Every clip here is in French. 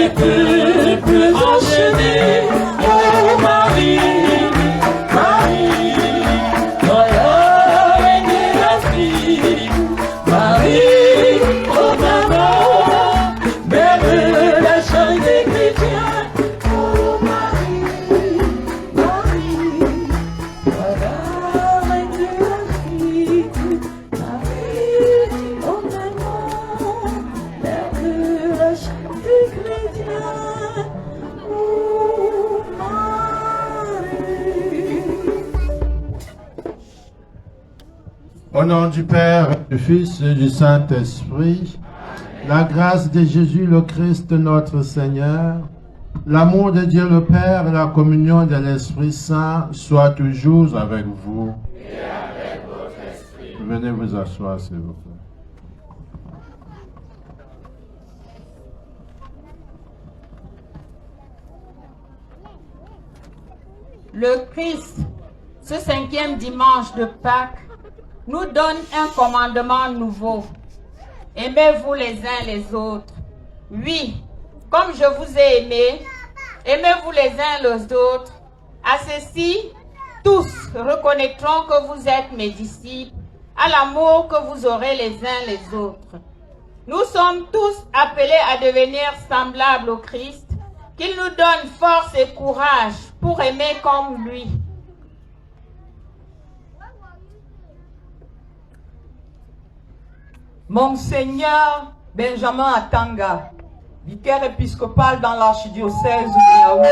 peuples enchaînés, oh Marie, Marie, voilà reine d'Afrique, Marie, oh maman, mère de la chair des chrétiens, oh Marie, Marie, voilà reine d'Afrique, Marie, oh maman, mère de la chair des chrétiens, oh Marie. Au nom du Père, du Fils et du Saint-Esprit, la grâce de Jésus le Christ notre Seigneur, l'amour de Dieu le Père et la communion de l'Esprit Saint soient toujours avec vous. Et avec votre esprit. Venez vous asseoir, s'il vous plaît. Le Christ, ce 5e dimanche de Pâques, nous donne un commandement nouveau. Aimez-vous les uns les autres. Oui, comme je vous ai aimé, aimez-vous les uns les autres. À ceci, tous reconnaîtront que vous êtes mes disciples, à l'amour que vous aurez les uns les autres. Nous sommes tous appelés à devenir semblables au Christ, qu'il nous donne force et courage pour aimer comme lui. Monseigneur Benjamin Atanga, vicaire épiscopal dans l'archidiocèse de Yaoundé.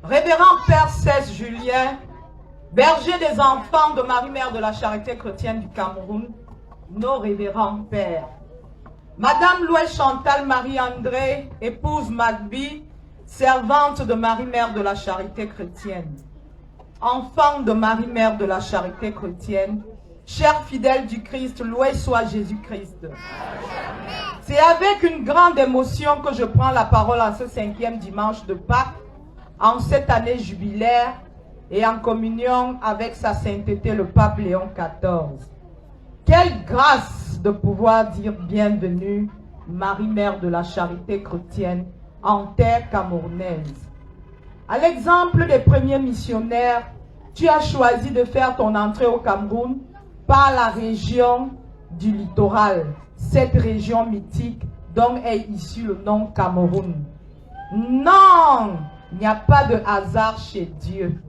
Révérend Père Cès Julien, berger des enfants de Marie-Mère de la Charité chrétienne du Cameroun, nos révérends pères. Madame Louis Chantal Marie-André, épouse Magby, servante de Marie-Mère de la Charité chrétienne. Enfant de Marie-Mère de la Charité chrétienne, chers fidèles du Christ, loué soit Jésus-Christ. C'est avec une grande émotion que je prends la parole en ce 5e dimanche de Pâques, en cette année jubilaire et en communion avec sa sainteté le pape Léon XIV. Quelle grâce de pouvoir dire bienvenue, Marie-Mère de la Charité chrétienne, en terre camerounaise. À l'exemple des premiers missionnaires, tu as choisi de faire ton entrée au Cameroun par la région du littoral, cette région mythique dont est issu le nom Cameroun. Non, il n'y a pas de hasard chez Dieu.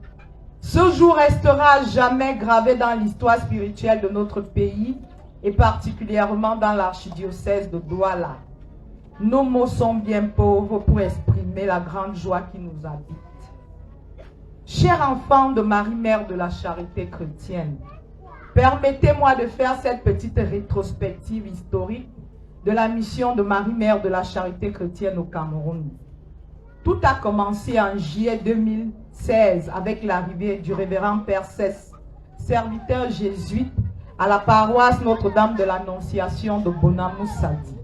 Ce jour restera à jamais gravé dans l'histoire spirituelle de notre pays et particulièrement dans l'archidiocèse de Douala. Nos mots sont bien pauvres pour exprimer la grande joie qui nous habite. Chers enfants de Marie-Mère de la Charité chrétienne, permettez-moi de faire cette petite rétrospective historique de la mission de Marie-Mère de la Charité chrétienne au Cameroun. Tout a commencé en juillet 2016 avec l'arrivée du révérend Père Cès, serviteur jésuite à la paroisse Notre-Dame de l'Annonciation de Bonamou-Sadi.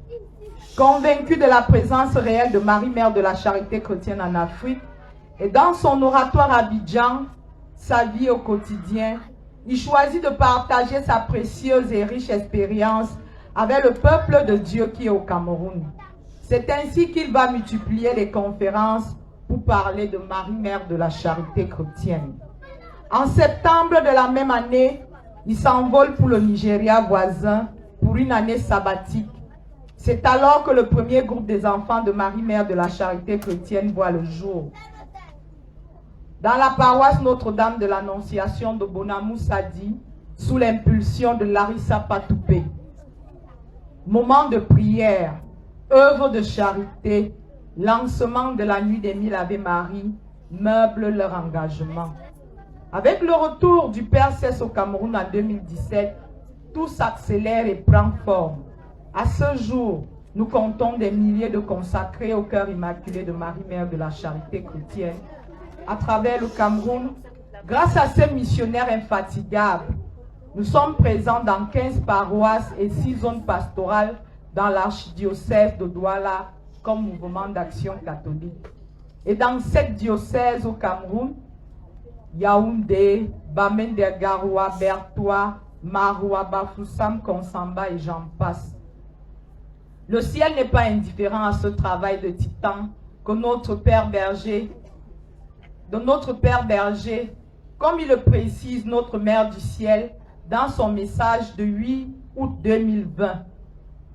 Convaincu de la présence réelle de Marie-Mère de la Charité chrétienne en Afrique, et dans son oratoire à Abidjan, sa vie au quotidien, il choisit de partager sa précieuse et riche expérience avec le peuple de Dieu qui est au Cameroun. C'est ainsi qu'il va multiplier les conférences pour parler de Marie-Mère de la Charité chrétienne. En septembre de la même année, il s'envole pour le Nigeria voisin pour une année sabbatique. C'est alors que le premier groupe des enfants de Marie-Mère de la Charité chrétienne voit le jour. Dans la paroisse Notre-Dame de l'Annonciation de Bonamou-Sadi, sous l'impulsion de Larissa Patoupé. Moment de prière, œuvre de charité, lancement de la nuit des 1000 Ave Marie, meublent leur engagement. Avec le retour du Père Cès au Cameroun en 2017, tout s'accélère et prend forme. À ce jour, nous comptons des milliers de consacrés au cœur immaculé de Marie-Mère de la Charité chrétienne. À travers le Cameroun, grâce à ces missionnaires infatigables, nous sommes présents dans 15 paroisses et 6 zones pastorales dans l'archidiocèse de Douala comme mouvement d'action catholique. Et dans 7 diocèses au Cameroun, Yaoundé, Bamende Garoua, Bertois, Maroua, Bafoussam, Konsamba et j'en passe. Le ciel n'est pas indifférent à ce travail de titan que notre Père berger, comme il le précise notre Mère du ciel dans son message de 8 août 2020.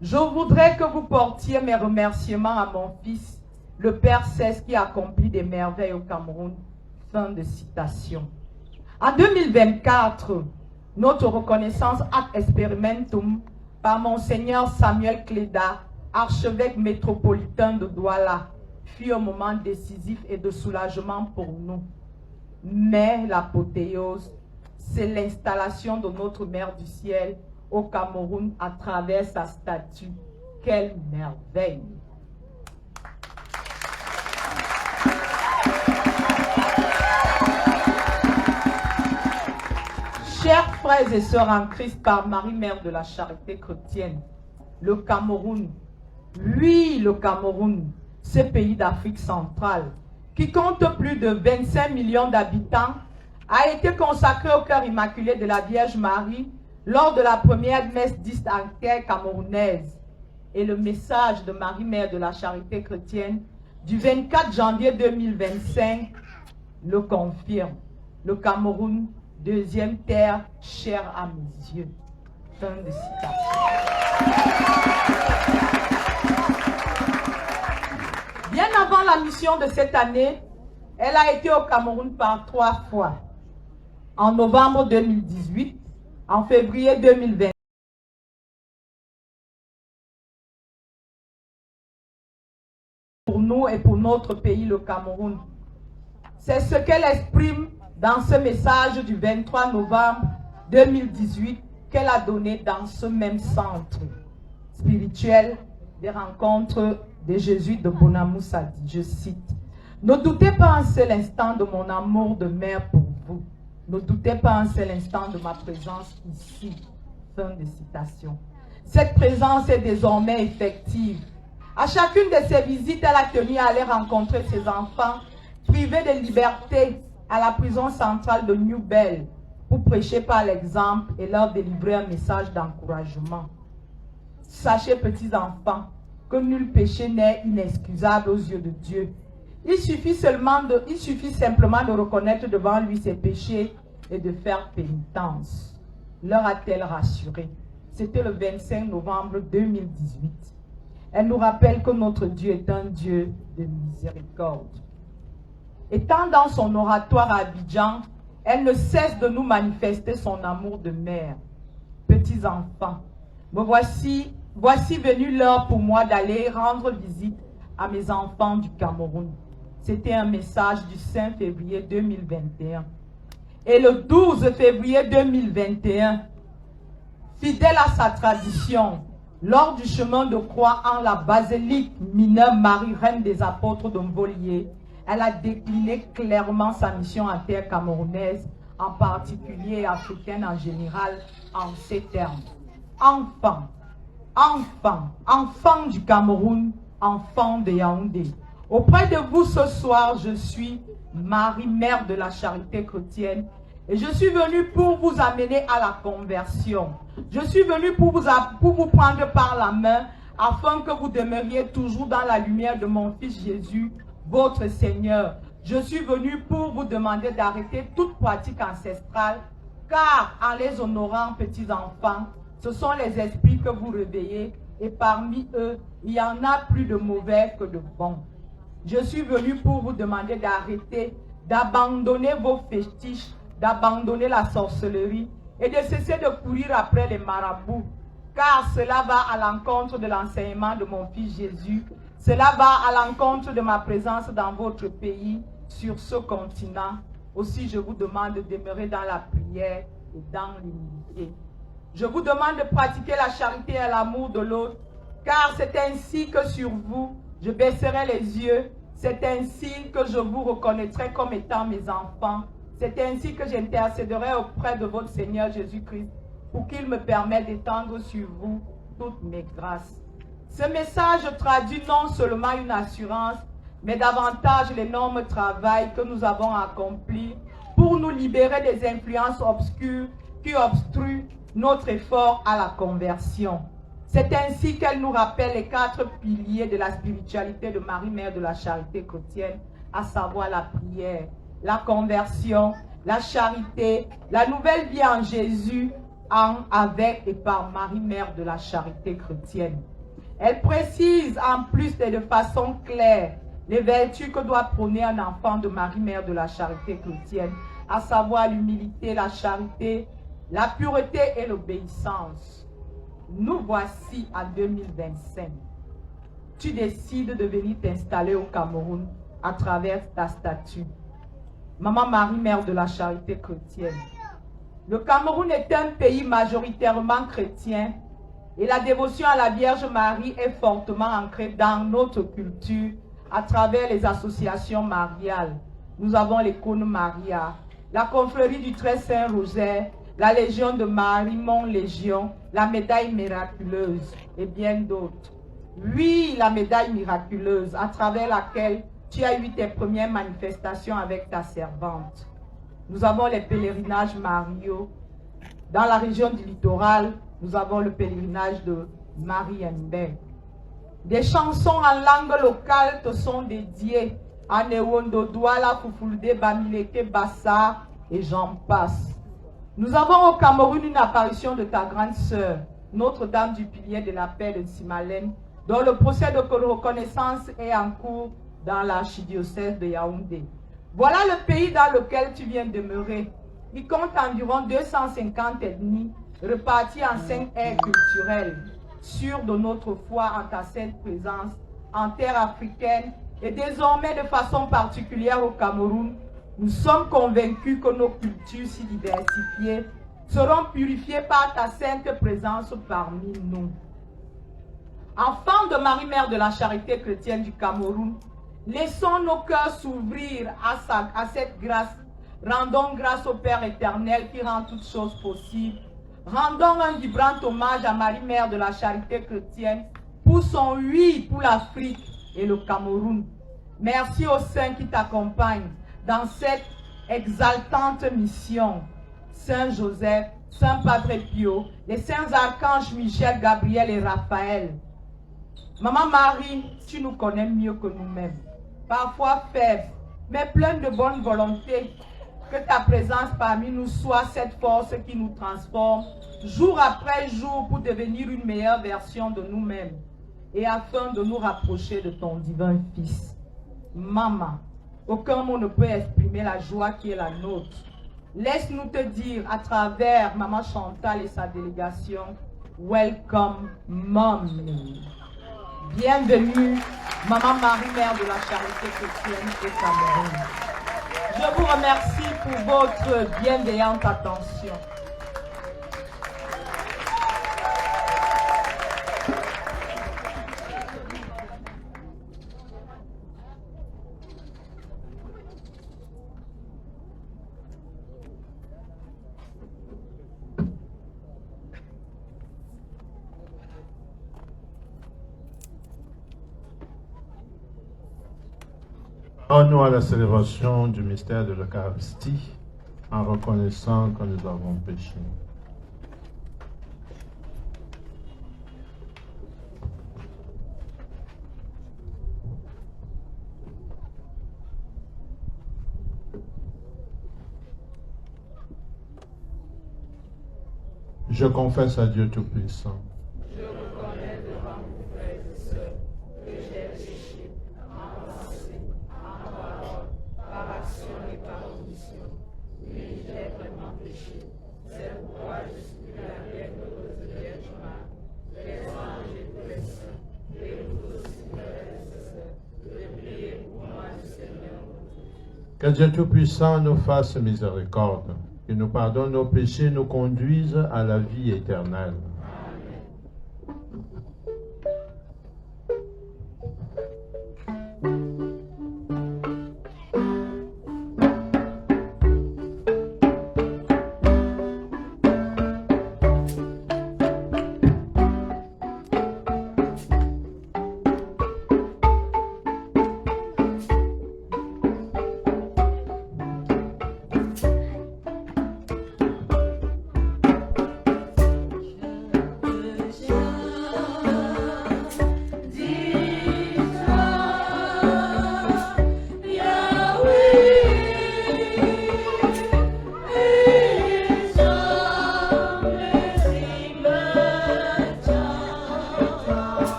Je voudrais que vous portiez mes remerciements à mon fils, le Père Cès, qui accomplit des merveilles au Cameroun. Fin de citation. En 2024, notre reconnaissance ad experimentum par Monseigneur Samuel Cléda, archevêque métropolitain de Douala, fut un moment décisif et de soulagement pour nous. Mais l'apothéose, c'est l'installation de notre Mère du ciel au Cameroun à travers sa statue. Quelle merveille! Chers frères et sœurs en Christ par Marie-Mère de la Charité chrétienne, le Cameroun, oui le Cameroun, ce pays d'Afrique centrale, qui compte plus de 25 millions d'habitants, a été consacré au cœur immaculé de la Vierge Marie lors de la première messe distinctaire camerounaise. Et le message de Marie-Mère de la Charité chrétienne du 24 janvier 2025 le confirme. Le Cameroun, deuxième terre chère à mes yeux. Fin de citation. Bien avant la mission de cette année, elle a été au Cameroun par 3 fois. En novembre 2018, en février 2020. Pour nous et pour notre pays, le Cameroun. C'est ce qu'elle exprime dans ce message du 23 novembre 2018 qu'elle a donné dans ce même centre spirituel des rencontres des Jésuites de Bonamoussadi. Je cite: « Ne doutez pas un seul instant de mon amour de mère pour vous. Ne doutez pas un seul instant de ma présence ici. » Fin de citation. Cette présence est désormais effective. À chacune de ses visites, elle a tenu à aller rencontrer ses enfants privés de liberté à la prison centrale de New Bell pour prêcher par l'exemple et leur délivrer un message d'encouragement. Sachez, petits enfants, que nul péché n'est inexcusable aux yeux de Dieu. Il suffit simplement de reconnaître devant lui ses péchés et de faire pénitence. Leur a-t-elle rassuré? C'était le 25 novembre 2018. Elle nous rappelle que notre Dieu est un Dieu de miséricorde. Étant dans son oratoire à Abidjan, elle ne cesse de nous manifester son amour de mère. Petits enfants, me voici venu l'heure pour moi d'aller rendre visite à mes enfants du Cameroun. C'était un message du 5 février 2021. Et le 12 février 2021, fidèle à sa tradition, lors du chemin de croix en la basilique mineure Marie, reine des apôtres de Mbolié, elle a décliné clairement sa mission en terre camerounaise, en particulier africaine en général, en ces termes. Enfants, enfants, enfants du Cameroun, enfants de Yaoundé. Auprès de vous ce soir, je suis Marie, Mère de la Charité chrétienne, et je suis venue pour vous amener à la conversion. Je suis venue pour vous prendre par la main, afin que vous demeuriez toujours dans la lumière de mon Fils Jésus, votre Seigneur. Je suis venu pour vous demander d'arrêter toute pratique ancestrale, car en les honorant, petits enfants, ce sont les esprits que vous réveillez, et parmi eux, il y en a plus de mauvais que de bons. Je suis venu pour vous demander d'arrêter, d'abandonner vos fétiches, d'abandonner la sorcellerie et de cesser de courir après les marabouts, car cela va à l'encontre de l'enseignement de mon Fils Jésus. Cela va à l'encontre de ma présence dans votre pays, sur ce continent. Aussi, je vous demande de demeurer dans la prière et dans l'humilité. Je vous demande de pratiquer la charité et l'amour de l'autre, car c'est ainsi que sur vous, je baisserai les yeux. C'est ainsi que je vous reconnaîtrai comme étant mes enfants. C'est ainsi que j'intercéderai auprès de votre Seigneur Jésus-Christ pour qu'il me permette d'étendre sur vous toutes mes grâces. Ce message traduit non seulement une assurance, mais davantage l'énorme travail que nous avons accompli pour nous libérer des influences obscures qui obstruent notre effort à la conversion. C'est ainsi qu'elle nous rappelle les 4 piliers de la spiritualité de Marie, Mère de la Charité chrétienne, à savoir la prière, la conversion, la charité, la nouvelle vie en Jésus, avec et par Marie, Mère de la Charité chrétienne. Elle précise en plus et de façon claire les vertus que doit prôner un enfant de Marie, Mère de la Charité chrétienne, à savoir l'humilité, la charité, la pureté et l'obéissance. Nous voici en 2025. Tu décides de venir t'installer au Cameroun à travers ta statue. Maman Marie, Mère de la Charité chrétienne. Le Cameroun est un pays majoritairement chrétien et la dévotion à la Vierge Marie est fortement ancrée dans notre culture à travers les associations mariales. Nous avons les cônes Maria, la confrérie du Très Saint Rosaire, la Légion de Marie, Mon Légion, la médaille miraculeuse et bien d'autres. Oui, la médaille miraculeuse à travers laquelle tu as eu tes premières manifestations avec ta servante. Nous avons les pèlerinages mariaux. Dans la région du littoral, nous avons le pèlerinage de Marie-Mbé. Des chansons en langue locale te sont dédiées. Anewondo, Douala, Fufulde, Bamileke, Bassa, et j'en passe. Nous avons au Cameroun une apparition de ta grande sœur, Notre-Dame du Pilier de la Paix de Simalène, dont le procès de reconnaissance est en cours dans l'archidiocèse de Yaoundé. Voilà le pays dans lequel tu viens demeurer. Il compte environ 250 ethnies reparties en 5 aires culturelles, sûres de notre foi en ta sainte présence en terre africaine et désormais de façon particulière au Cameroun. Nous sommes convaincus que nos cultures si diversifiées seront purifiées par ta sainte présence parmi nous. Enfants de Marie, Mère de la Charité chrétienne du Cameroun, laissons nos cœurs s'ouvrir à cette grâce. Rendons grâce au Père éternel qui rend toutes choses possibles. Rendons un vibrant hommage à Marie, Mère de la Charité chrétienne pour son oui pour l'Afrique et le Cameroun. Merci aux saints qui t'accompagnent dans cette exaltante mission. Saint Joseph, Saint Padre Pio, les saints archanges Michel, Gabriel et Raphaël. Maman Marie, tu nous connais mieux que nous-mêmes. Parfois faibles, mais pleines de bonne volonté. Que ta présence parmi nous soit cette force qui nous transforme jour après jour pour devenir une meilleure version de nous-mêmes et afin de nous rapprocher de ton divin Fils. Maman, aucun mot ne peut exprimer la joie qui est la nôtre. Laisse-nous te dire à travers Maman Chantal et sa délégation, Welcome Mommy. Bienvenue, Maman Marie, Mère de la Charité chrétienne au Cameroun. Je vous remercie pour votre bienveillante attention. Nous à la célébration du mystère de l'Eucharistie en reconnaissant que nous avons péché. Je confesse à Dieu Tout-Puissant. Je reconnais devant vous, frères et sœurs, que j'ai péché en pensée, en parole, par action et par omission. Oui, j'ai vraiment péché. C'est pourquoi je supplie la bienheureuse Vierge Marie, les anges et tous les saints, et vous aussi, frères et sœurs, de prier pour moi du Seigneur. Que Dieu Tout-Puissant nous fasse miséricorde, qu'il nous pardonne nos péchés, nous conduise à la vie éternelle. Je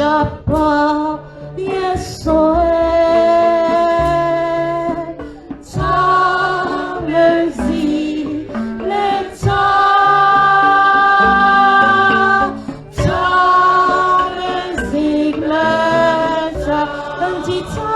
Papa, Yesoe, ta mezi, leta, ta mezi, leta, antita,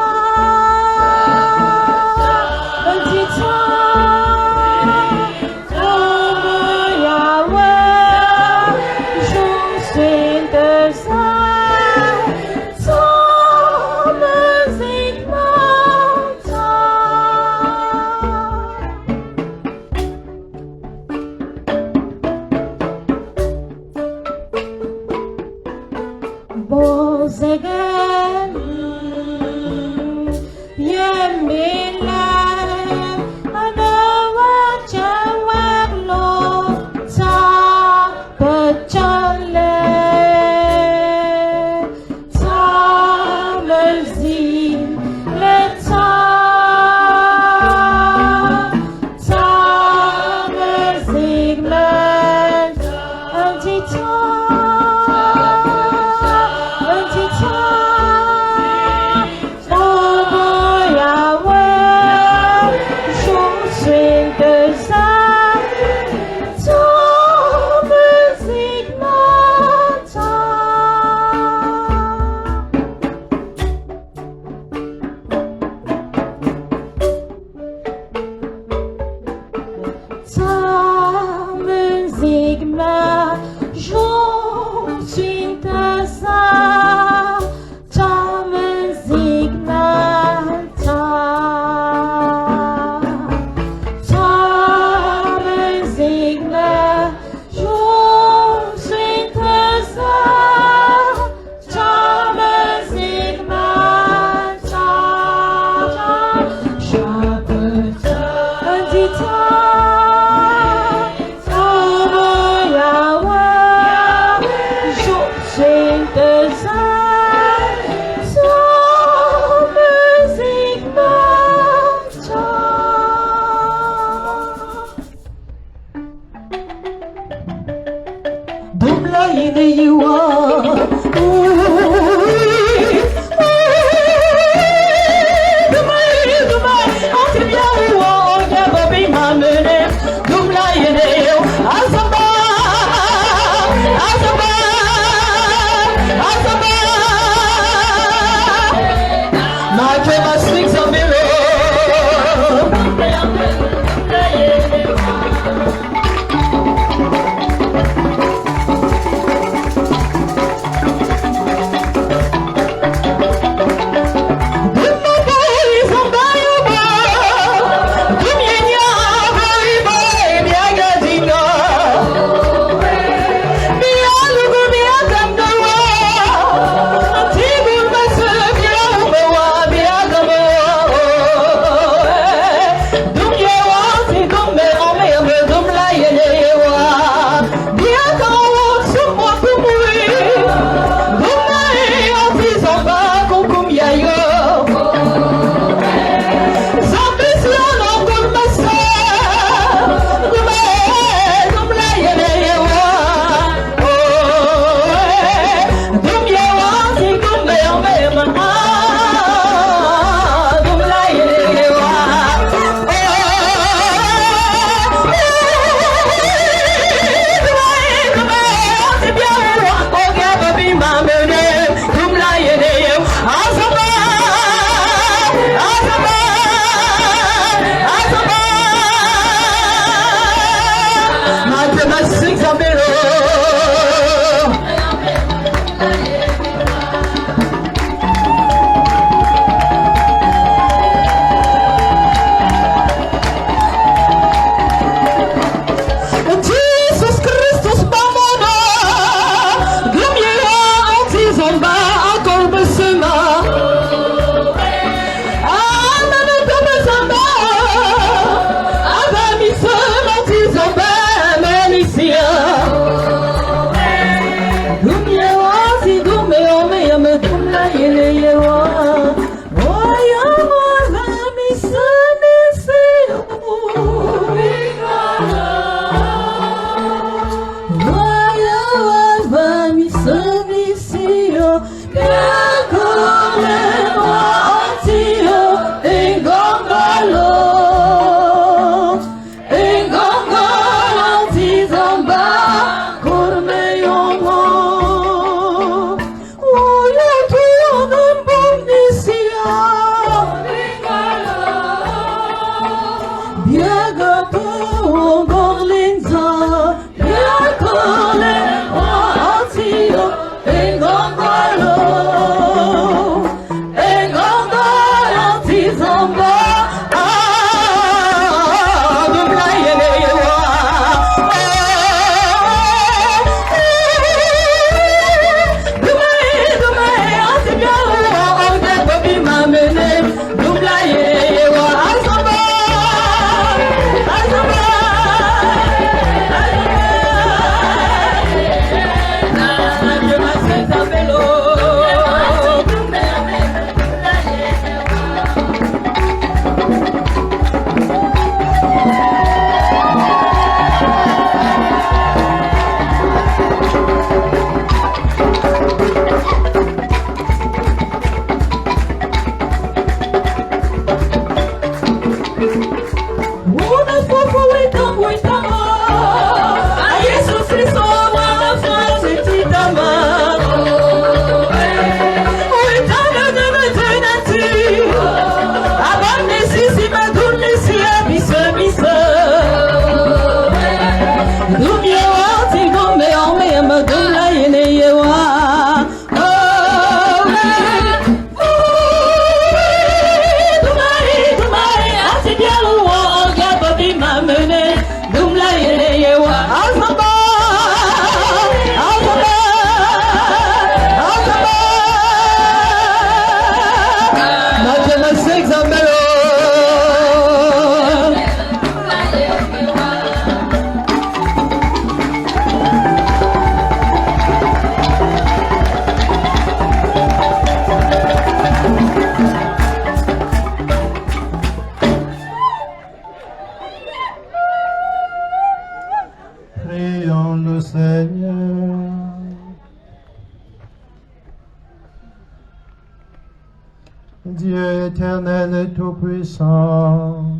Dieu éternel et tout-puissant,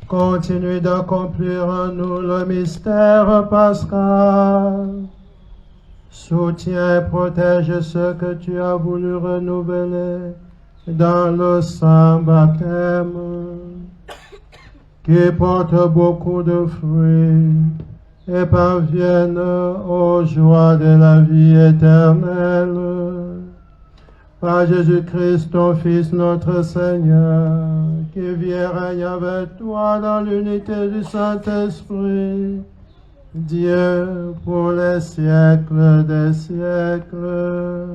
continue d'accomplir en nous le mystère pascal. Soutiens et protège ce que tu as voulu renouveler dans le saint baptême, qui porte beaucoup de fruits et parviennent aux joies de la vie éternelle. Par Jésus-Christ, ton Fils, notre Seigneur, qui vit et règne avec toi dans l'unité du Saint-Esprit, Dieu pour les siècles des siècles.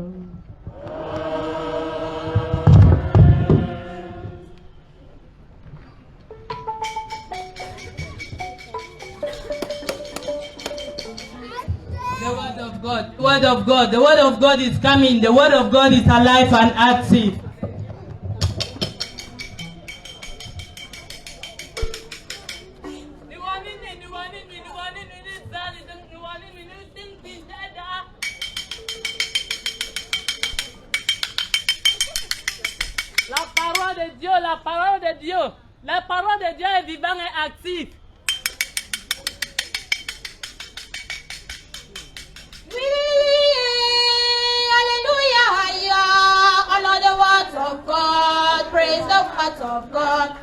The word of God, the word of God is coming, the word of God is alive and active. La parole de Dieu est vivante et active. Honor the words of God, praise the words of God.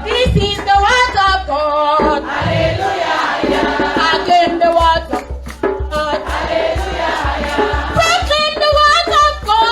This is the word of God. Hallelujah. Again the word of God. Hallelujah. Proclaim the word of God.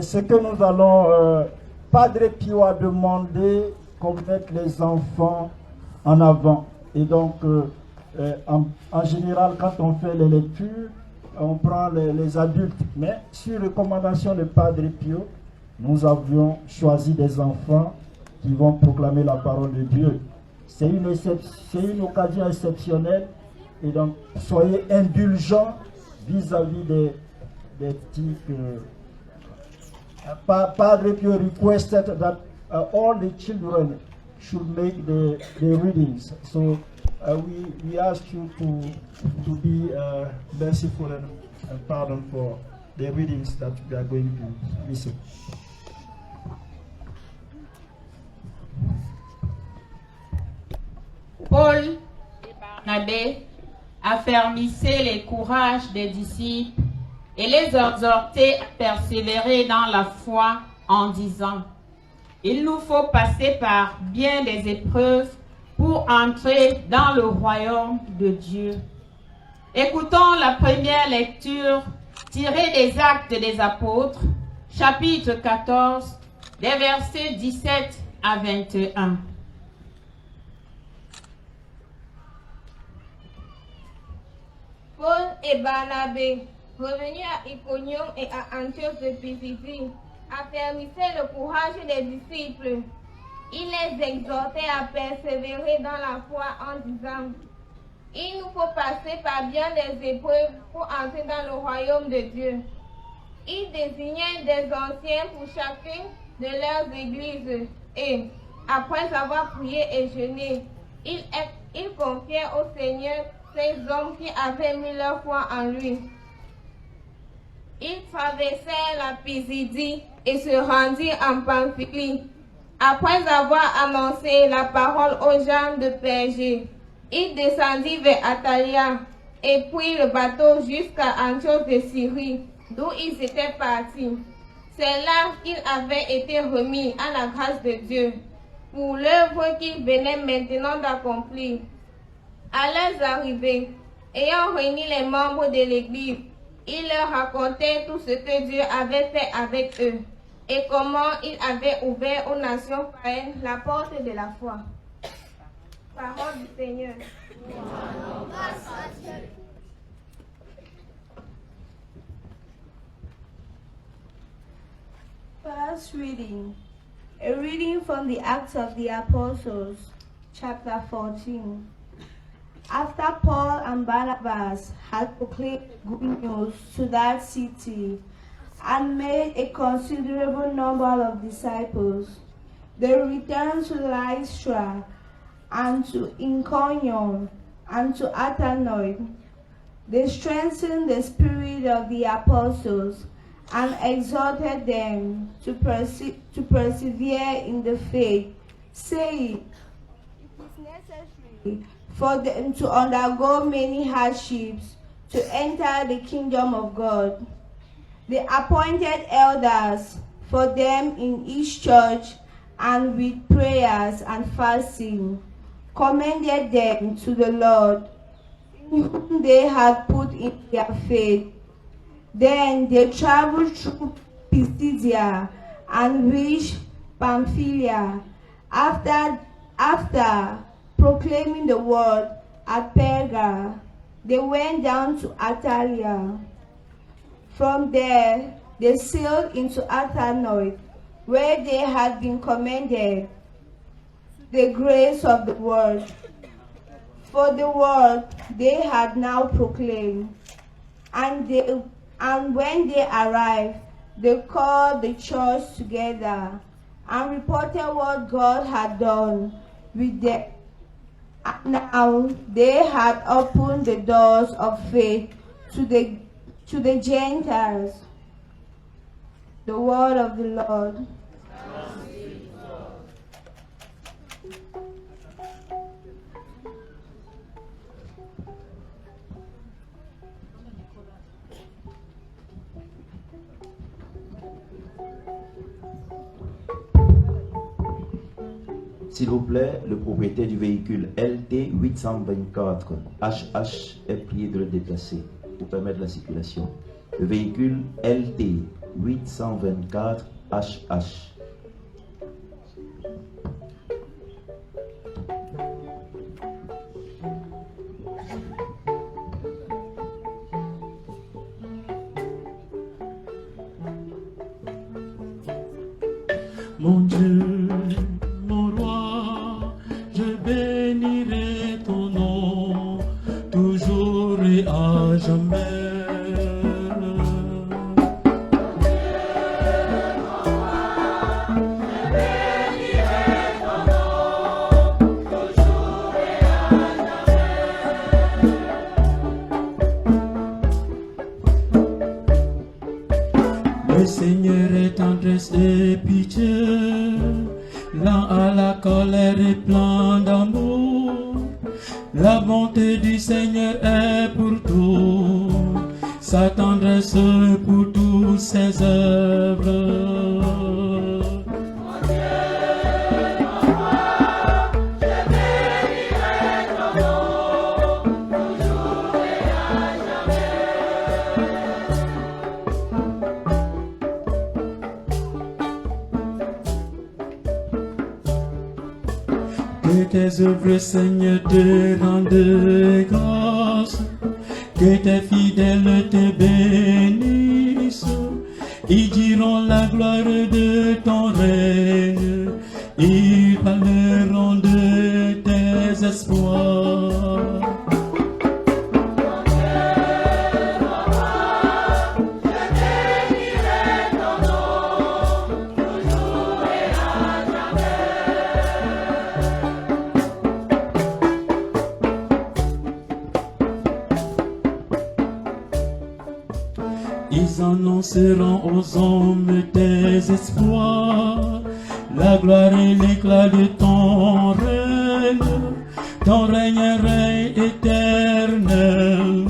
Ce que nous allons, Padre Pio a demandé qu'on mette les enfants en avant. Et donc, en général, quand on fait les lectures, on prend les adultes. Mais sur recommandation de Padre Pio, nous avions choisi des enfants qui vont proclamer la parole de Dieu. C'est une occasion exceptionnelle et donc soyez indulgents vis-à-vis des petits. Padre Pio requested that all the children should make the readings. So we ask you to be merciful and pardon for the readings that we are going to listen. Paul et Barnabé affermissaient le courage des disciples et les exhortaient à persévérer dans la foi en disant: il nous faut passer par bien des épreuves pour entrer dans le royaume de Dieu. Écoutons la première lecture tirée des Actes des Apôtres, chapitre 14, des versets 17 à 21. Paul et Barnabé, revenus à Iconium et à Antioche de Pisidie, affermissaient le courage des disciples. Il les exhortait à persévérer dans la foi en disant: il nous faut passer par bien des épreuves pour entrer dans le royaume de Dieu. Il désignait des anciens pour chacune de leurs églises et, après avoir prié et jeûné, il confiait au Seigneur ces hommes qui avaient mis leur foi en lui. Ils traversèrent la Pisidie et se rendirent en Pamphylie. Après avoir annoncé la parole aux gens de Pergé, il descendit vers Attalia et prit le bateau jusqu'à Antioche de Syrie, d'où ils étaient partis. C'est là qu'il avait été remis à la grâce de Dieu pour l'œuvre qu'il venait maintenant d'accomplir. À leurs arrivées, ayant réuni les membres de l'Église, il leur racontait tout ce que Dieu avait fait avec eux et comment il avait ouvert aux nations païennes la porte de la foi. Parole du Seigneur. First reading. A reading from the Acts of the Apostles, chapter 14. After Paul and Barnabas had proclaimed good news to that city and made a considerable number of disciples, they returned to Lystra and to Iconium and to Athenoid. They strengthened the spirit of the apostles and exhorted them to persevere in the faith, saying, it is necessary for them to undergo many hardships to enter the kingdom of God. They appointed elders for them in each church, and with prayers and fasting commended them to the Lord, in whom they had put in their faith. Then they traveled through Pisidia and reached Pamphylia. After proclaiming the word at Perga, they went down to Attalia. From there, they sailed into Athenoid, where they had been commended to the grace of the word. For the word they had now proclaimed, and when they arrived, they called the church together and reported what God had done with them. And now they had opened the doors of faith to the Gentiles. The word of the Lord. S'il vous plaît, le propriétaire du véhicule LT 824 HH est prié de le déplacer pour permettre la circulation. Le véhicule LT 824 HH. Mon Dieu, mon roi, je bénirai ton nom, toujours et à jamais. Le Seigneur est tendresse et pitié, lent à la colère et plein d'amour. La bonté du Seigneur est pour tout, sa tendresse pour toutes ses œuvres. Que tes œuvres, Seigneur, te rendent grâce, que tes fidèles te bénissent. Ils diront la gloire de ton règne, ils parleront de tes espoirs. Ils annonceront aux hommes tes espoirs, la gloire et l'éclat de ton règne éternel,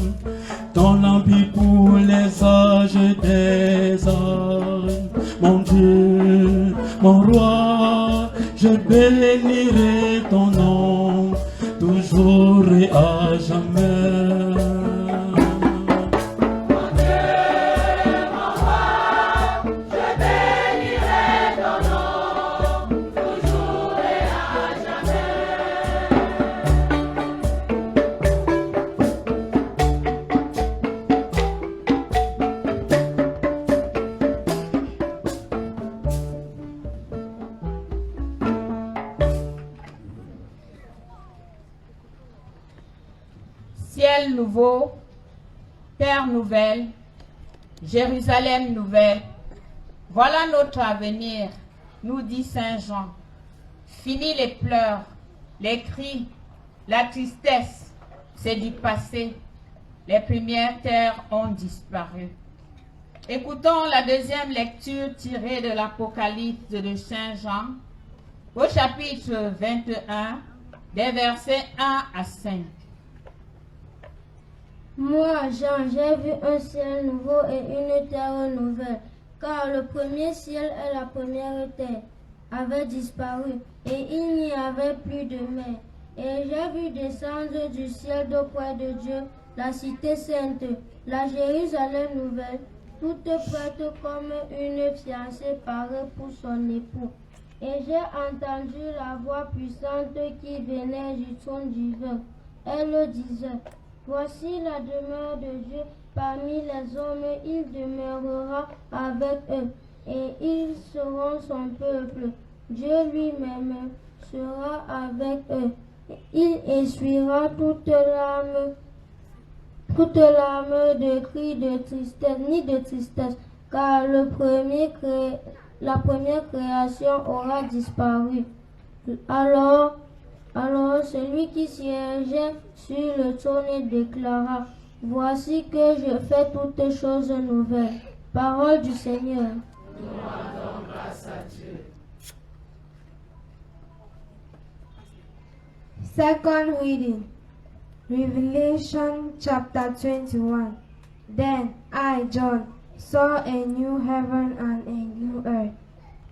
ton empire pour les âges des âges. Mon Dieu, mon roi, je bénirai ton nom, toujours et à jamais. Ciel nouveau, terre nouvelle, Jérusalem nouvelle, voilà notre avenir, nous dit Saint Jean. Fini les pleurs, les cris, la tristesse, c'est du passé. Les premières terres ont disparu. Écoutons la deuxième lecture tirée de l'Apocalypse de Saint Jean, au chapitre 21, des versets 1 à 5. Moi, Jean, j'ai vu un ciel nouveau et une terre nouvelle, car le premier ciel et la première terre avaient disparu, et il n'y avait plus de mer. Et j'ai vu descendre du ciel d'auprès de Dieu la cité sainte, la Jérusalem nouvelle, toute prête comme une fiancée parée pour son époux. Et j'ai entendu la voix puissante qui venait du trône divin. Elle disait: Voici la demeure de Dieu parmi les hommes, il demeurera avec eux, et ils seront son peuple. Dieu lui-même sera avec eux. Il essuiera toute larme de cris de tristesse, ni de tristesse, car la première création aura disparu. Alors celui qui siégeait sur le trône déclara: Voici que je fais toutes choses nouvelles. Parole du Seigneur. Nous rendons grâce à Dieu. Second reading, Revelation chapter 21. Then I, John, saw a new heaven and a new earth.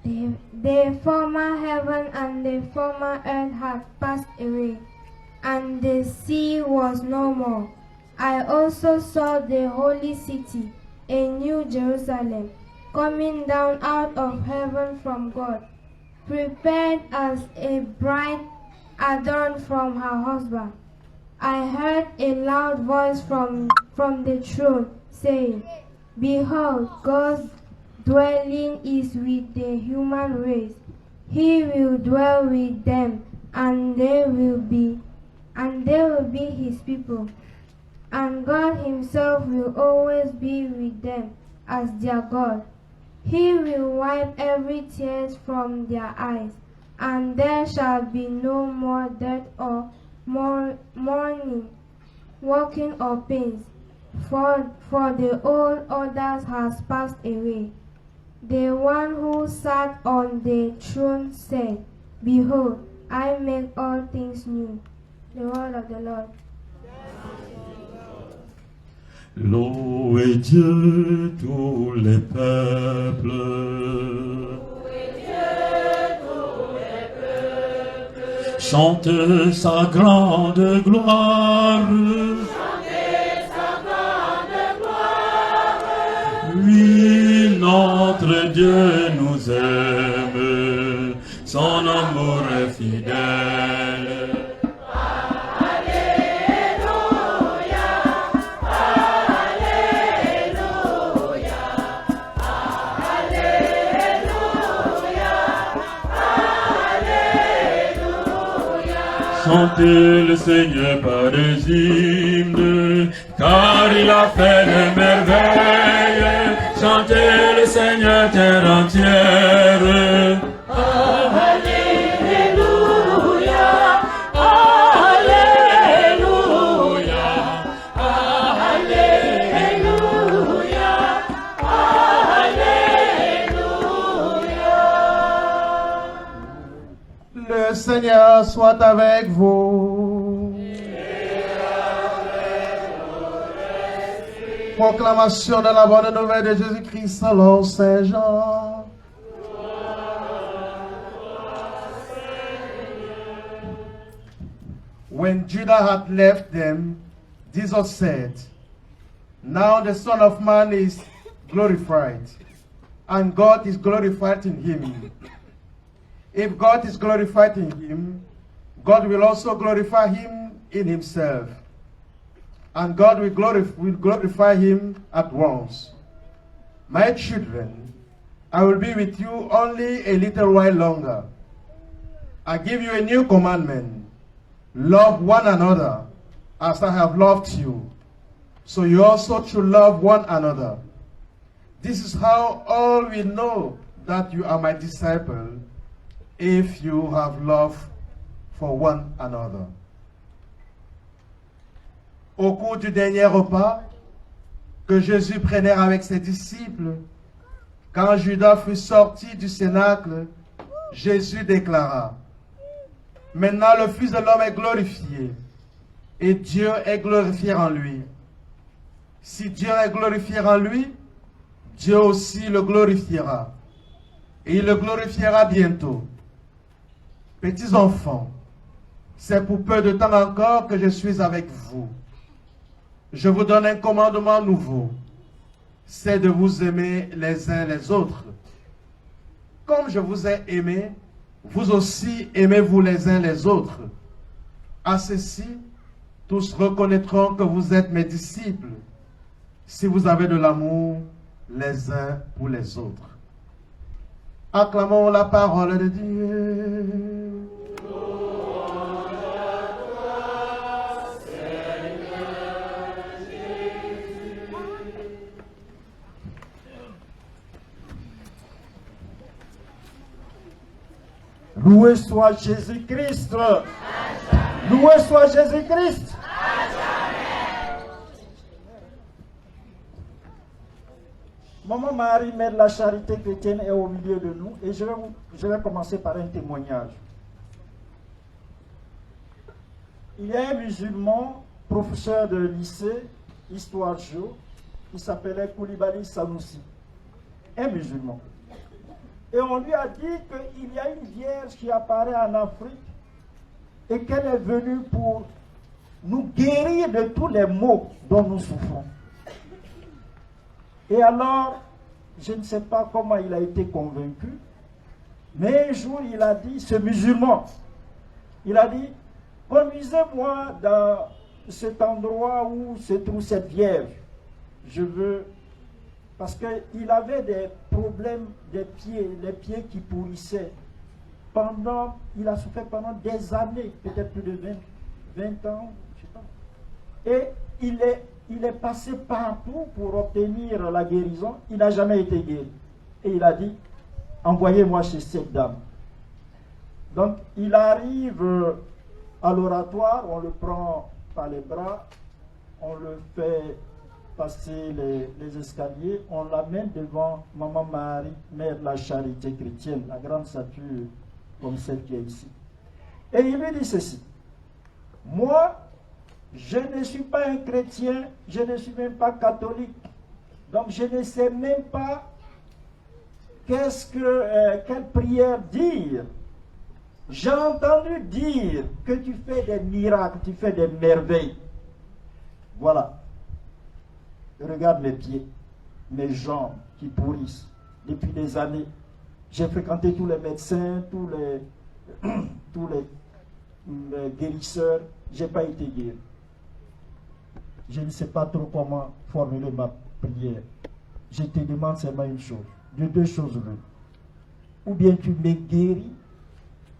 The former heaven and the former earth had passed away, and the sea was no more. I also saw the holy city, a new Jerusalem, coming down out of heaven from God, prepared as a bride adorned from her husband. I heard a loud voice from the throne saying, Behold, God's dwelling is with the human race, He will dwell with them, and they will be his people. And God himself will always be with them as their God. He will wipe every tear from their eyes, and there shall be no more death or mourning, walking or pains, for the old orders has passed away. The one who sat on the throne said, Behold, I make all things new. The word of the Lord. Louez Dieu tous les peuples. Chantez sa grande gloire. Oui, notre Dieu nous aime, son amour est fidèle. Chantez le Seigneur par des hymnes, car il a fait des merveilles. Chantez le Seigneur terre entière. Alléluia, Alléluia, Alléluia, Alléluia. Le Seigneur soit avec vous. Proclamation de la bonne nouvelle de Jésus-Christ selon Saint Jean. When Judah had left them, Jesus said, Now the Son of Man is glorified, and God is glorified in him. If God is glorified in him, God will also glorify him in himself. And God will glorify him at once. My children, I will be with you only a little while longer. I give you a new commandment. Love one another as I have loved you. So you also should love one another. This is how all will know that you are my disciple, if you have love for one another. Au cours du dernier repas que Jésus prenait avec ses disciples, quand Judas fut sorti du cénacle, Jésus déclara, Maintenant le Fils de l'homme est glorifié, et Dieu est glorifié en lui. Si Dieu est glorifié en lui, Dieu aussi le glorifiera, et il le glorifiera bientôt. Petits enfants, c'est pour peu de temps encore que je suis avec vous. Je vous donne un commandement nouveau, c'est de vous aimer les uns les autres. Comme je vous ai aimé, vous aussi aimez-vous les uns les autres. À ceci, tous reconnaîtront que vous êtes mes disciples, si vous avez de l'amour les uns pour les autres. Acclamons la parole de Dieu. Loué soit Jésus-Christ. Loué soit Jésus-Christ. Maman Marie, mère de la charité chrétienne, est au milieu de nous et je vais commencer par un témoignage. Il y a un musulman, professeur de lycée, histoire géo, qui s'appelait Koulibaly Sanoussi. Un musulman. Et on lui a dit qu'il y a une vierge qui apparaît en Afrique et qu'elle est venue pour nous guérir de tous les maux dont nous souffrons. Et alors, je ne sais pas comment il a été convaincu, mais un jour il a dit, ce musulman, il a dit, conduisez-moi dans cet endroit où se trouve cette vierge. Je veux... Parce qu'il avait des problèmes des pieds, les pieds qui pourrissaient. il a souffert pendant des années, peut-être plus de 20 ans, je sais pas. Et il est passé partout pour obtenir la guérison. Il n'a jamais été guéri. Et il a dit, envoyez-moi chez cette dame. Donc, il arrive à l'oratoire, on le prend par les bras, on le fait passer les escaliers, on l'amène devant Maman Marie, mère de la charité chrétienne, la grande statue comme celle qui est ici. Et il lui dit ceci, moi, je ne suis pas un chrétien, je ne suis même pas catholique, donc je ne sais même pas quelle prière dire. J'ai entendu dire que tu fais des miracles, tu fais des merveilles. Voilà. Regarde mes pieds, mes jambes qui pourrissent depuis des années. J'ai fréquenté tous les médecins, tous les guérisseurs. Je n'ai pas été guéri. Je ne sais pas trop comment formuler ma prière. Je te demande seulement une chose. De deux choses l'une. Ou bien tu me guéris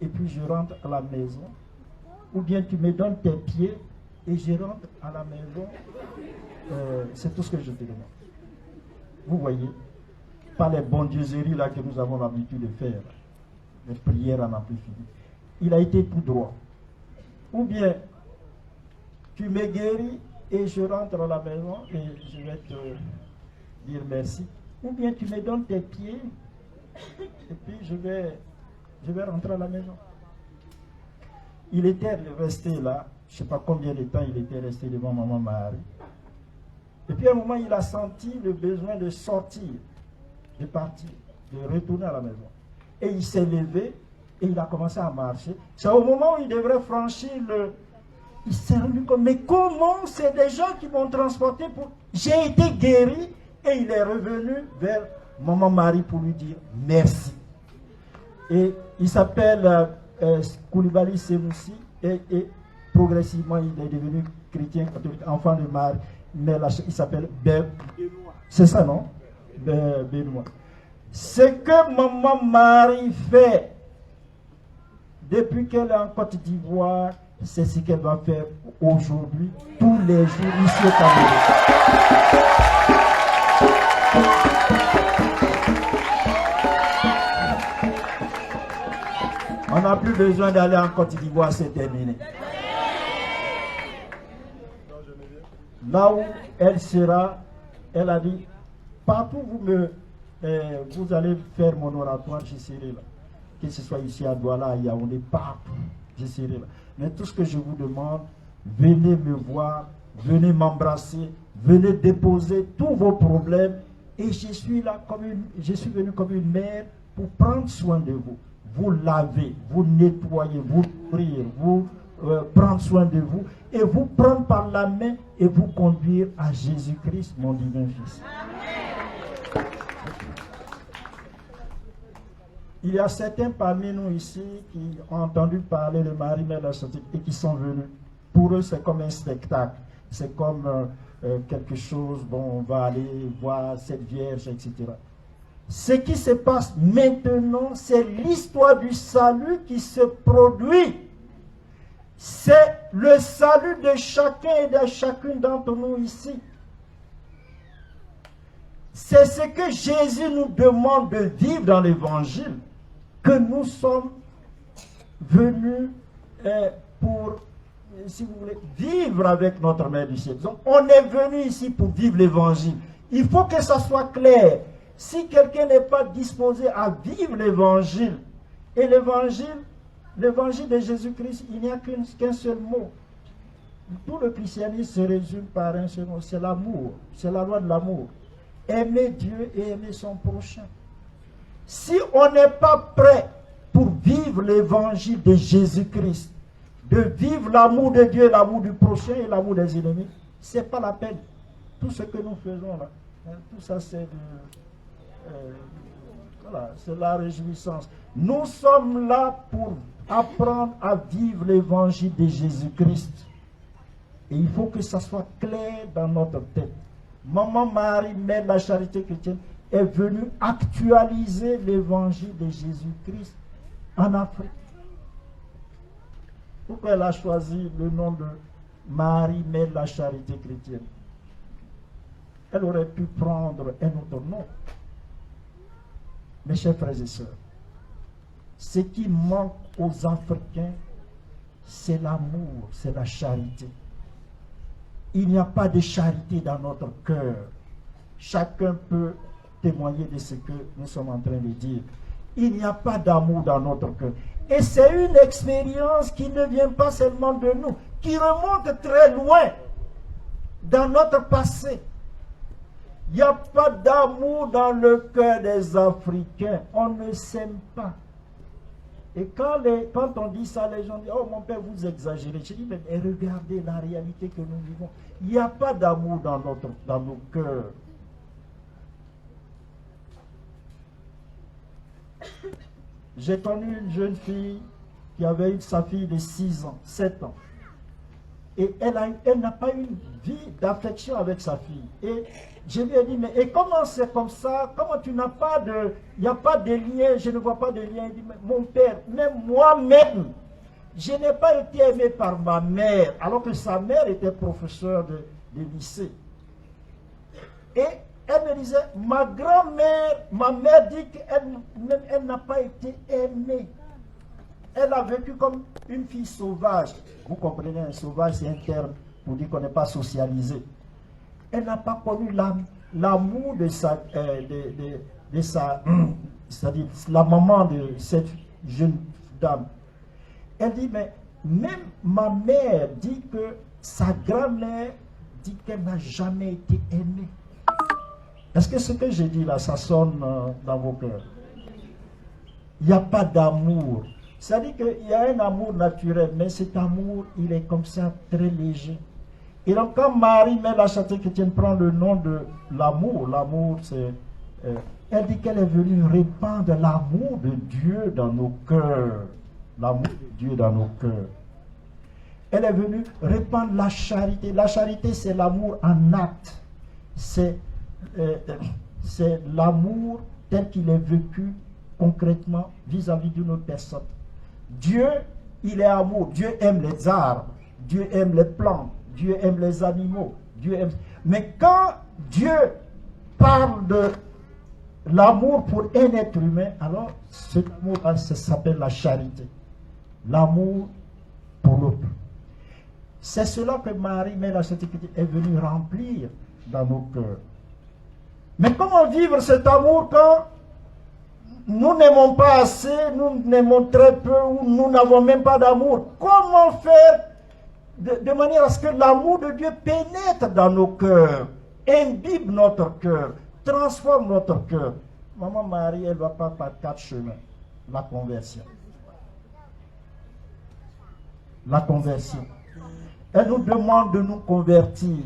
et puis je rentre à la maison. Ou bien tu me donnes tes pieds et je rentre à la maison. C'est tout ce que je te demande. Vous voyez, pas les bondieuseries là que nous avons l'habitude de faire. Les prières en plus fini. Il a été tout droit. Ou bien tu me guéris et je rentre à la maison et je vais te dire merci. Ou bien tu me donnes tes pieds et puis je vais rentrer à la maison. Il était resté là, je ne sais pas combien de temps il était resté devant Maman Marie. Et puis à un moment, il a senti le besoin de sortir, de partir, de retourner à la maison. Et il s'est levé et il a commencé à marcher. C'est au moment où il devrait franchir il s'est rendu compte, mais comment c'est des gens qui m'ont transporté pour... J'ai été guéri et il est revenu vers Maman Marie pour lui dire merci. Et il s'appelle Koulibaly Semoussi et progressivement il est devenu chrétien catholique, enfant de Marie, mais il s'appelle Benoît. C'est ça, non? Benoît. Ce que Maman Marie fait depuis qu'elle est en Côte d'Ivoire, c'est ce qu'elle va faire aujourd'hui, tous les jours ici au Cameroun. On n'a plus besoin d'aller en Côte d'Ivoire, c'est terminé. Là où elle sera, elle a dit, partout vous allez faire mon oratoire, je serai là. Que ce soit ici à Douala, à Yaoundé, partout, je serai là. Mais tout ce que je vous demande, venez me voir, venez m'embrasser, venez déposer tous vos problèmes. Et je suis venu comme une mère pour prendre soin de vous. Vous laver, vous nettoyer, vous nourrir, vous prendre soin de vous et vous prendre par la main et vous conduire à Jésus-Christ, mon divin Fils. Amen. Il y a certains parmi nous ici qui ont entendu parler de Marie, Mère de la Charité et qui sont venus. Pour eux, c'est comme un spectacle. C'est comme quelque chose, bon, on va aller voir cette Vierge, etc. Ce qui se passe maintenant, c'est l'histoire du salut qui se produit. C'est le salut de chacun et de chacune d'entre nous ici. C'est ce que Jésus nous demande de vivre dans l'évangile, que nous sommes venus pour, si vous voulez, vivre avec notre Mère du ciel. Donc, on est venu ici pour vivre l'évangile. Il faut que ça soit clair. Si quelqu'un n'est pas disposé à vivre l'évangile, et l'évangile de Jésus-Christ, il n'y a qu'un seul mot. Tout le christianisme se résume par un seul mot, c'est l'amour, c'est la loi de l'amour. Aimer Dieu et aimer son prochain. Si on n'est pas prêt pour vivre l'évangile de Jésus-Christ, de vivre l'amour de Dieu, l'amour du prochain et l'amour des ennemis, ce n'est pas la peine. Tout ce que nous faisons là, tout ça c'est voilà, c'est la réjouissance. Nous sommes là pour apprendre à vivre l'évangile de Jésus-Christ. Et il faut que ça soit clair dans notre tête. Maman Marie, Mère de la Charité chrétienne, est venue actualiser l'évangile de Jésus-Christ en Afrique. Pourquoi elle a choisi le nom de Marie-Mère de la Charité chrétienne? Elle aurait pu prendre un autre nom. Mes chers frères et sœurs, ce qui manque aux Africains, c'est l'amour, c'est la charité. Il n'y a pas de charité dans notre cœur. Chacun peut témoigner de ce que nous sommes en train de dire. Il n'y a pas d'amour dans notre cœur. Et c'est une expérience qui ne vient pas seulement de nous, qui remonte très loin dans notre passé. Il n'y a pas d'amour dans le cœur des Africains. On ne s'aime pas. Et quand on dit ça, les gens disent, oh mon père, vous exagérez. Je dis, mais regardez la réalité que nous vivons. Il n'y a pas d'amour dans nos cœurs. J'ai connu une jeune fille qui avait eu sa fille de 6 ans, 7 ans. Et elle n'a pas eu une vie d'affection avec sa fille. Et je lui ai dit, mais et comment c'est comme ça? Comment tu n'as pas de... Il n'y a pas de lien, je ne vois pas de lien. Il dit, mais mon père, même moi-même, je n'ai pas été aimé par ma mère, alors que sa mère était professeure de lycée. Et elle me disait, ma grand-mère, ma mère dit qu'elle n'a pas été aimée. Elle a vécu comme une fille sauvage. Vous comprenez, un sauvage, c'est un terme pour dire qu'on n'est pas socialisé. Elle n'a pas connu l'amour de c'est-à-dire la maman de cette jeune dame. Elle dit, mais même ma mère dit que sa grand-mère dit qu'elle n'a jamais été aimée. Est-ce que ce que j'ai dit là, ça sonne dans vos cœurs? Il n'y a pas d'amour. C'est-à-dire qu'il y a un amour naturel, mais cet amour, il est comme ça, très léger. Et donc, quand Marie-Mère de la Charité chrétienne prend le nom de l'amour, c'est... elle dit qu'elle est venue répandre l'amour de Dieu dans nos cœurs. L'amour de Dieu dans nos cœurs. Elle est venue répandre la charité. La charité, c'est l'amour en acte. C'est l'amour tel qu'il est vécu concrètement vis-à-vis d'une autre personne. Dieu, il est amour. Dieu aime les arbres. Dieu aime les plantes. Dieu aime les animaux. Dieu aime... Mais quand Dieu parle de l'amour pour un être humain, alors cet amour-là, ça s'appelle la charité. L'amour pour l'autre. C'est cela que Marie-Mère de la Charité est venue remplir dans nos cœurs. Mais comment vivre cet amour quand nous n'aimons pas assez, nous n'aimons très peu, ou nous n'avons même pas d'amour? Comment faire de manière à ce que l'amour de Dieu pénètre dans nos cœurs, imbibe notre cœur, transforme notre cœur? Maman Marie, elle va pas par 4 chemins. La conversion. La conversion. Elle nous demande de nous convertir.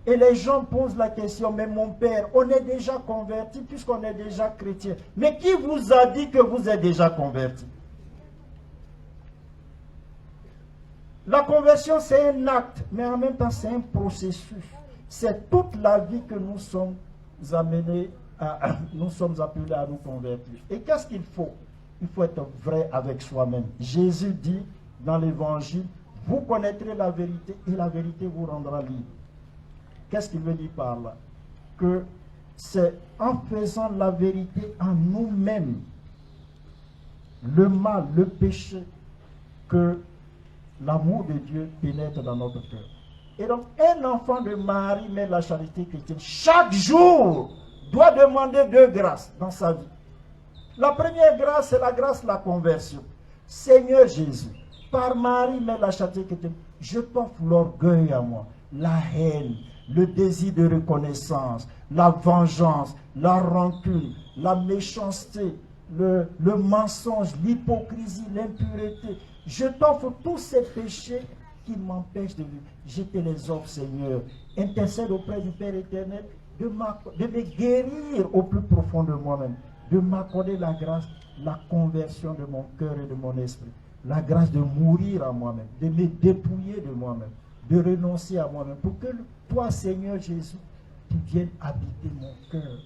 Et les gens posent la question, mais mon père, on est déjà converti puisqu'on est déjà chrétien. Mais qui vous a dit que vous êtes déjà converti? La conversion, c'est un acte, mais en même temps, c'est un processus. C'est toute la vie que nous sommes amenés nous sommes appelés à nous convertir. Et qu'est-ce qu'il faut? Il faut être vrai avec soi-même. Jésus dit dans l'évangile, vous connaîtrez la vérité et la vérité vous rendra libre. Qu'est-ce qu'il veut dire par là? Que c'est en faisant la vérité en nous-mêmes, le mal, le péché, que l'amour de Dieu pénètre dans notre cœur. Et donc, un enfant de Marie-Mère de la Charité chrétienne, chaque jour, doit demander 2 grâces dans sa vie. La première grâce, c'est la grâce de la conversion. Seigneur Jésus, par Marie-Mère de la Charité chrétienne, je t'offre l'orgueil à moi, la haine, le désir de reconnaissance, la vengeance, la rancune, la méchanceté, le mensonge, l'hypocrisie, l'impureté. Je t'offre tous ces péchés qui m'empêchent de vivre. Je te les offre, Seigneur. Intercède auprès du Père éternel de me guérir au plus profond de moi-même, de m'accorder la grâce, la conversion de mon cœur et de mon esprit, la grâce de mourir à moi-même, de me dépouiller de moi-même, de renoncer à moi-même, pour que toi, Seigneur Jésus, tu viennes habiter mon cœur.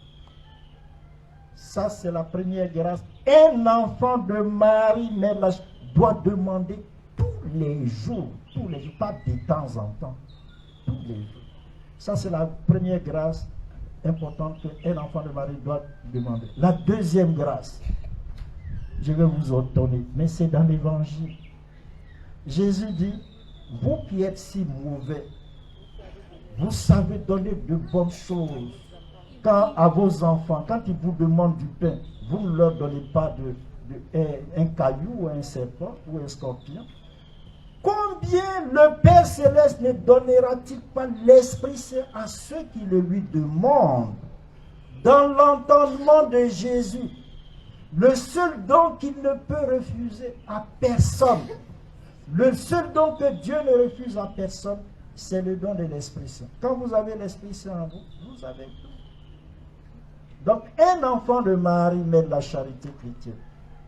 Ça, c'est la première grâce. Un enfant de Marie, Mère de la Charité, doit demander tous les jours, pas de temps en temps, tous les jours. Ça, c'est la première grâce importante qu'un enfant de Marie doit demander. La deuxième grâce, je vais vous ordonner, mais c'est dans l'évangile. Jésus dit, vous qui êtes si mauvais, vous savez donner de bonnes choses à vos enfants, quand ils vous demandent du pain, vous ne leur donnez pas un caillou ou un serpent ou un scorpion. Combien le Père Céleste ne donnera-t-il pas l'Esprit Saint à ceux qui le lui demandent? Dans l'entendement de Jésus, le seul don qu'il ne peut refuser à personne, le seul don que Dieu ne refuse à personne, c'est le don de l'Esprit Saint. Quand vous avez l'Esprit Saint en vous, vous avez tout. Donc, un enfant de Marie, Mère de la Charité chrétienne,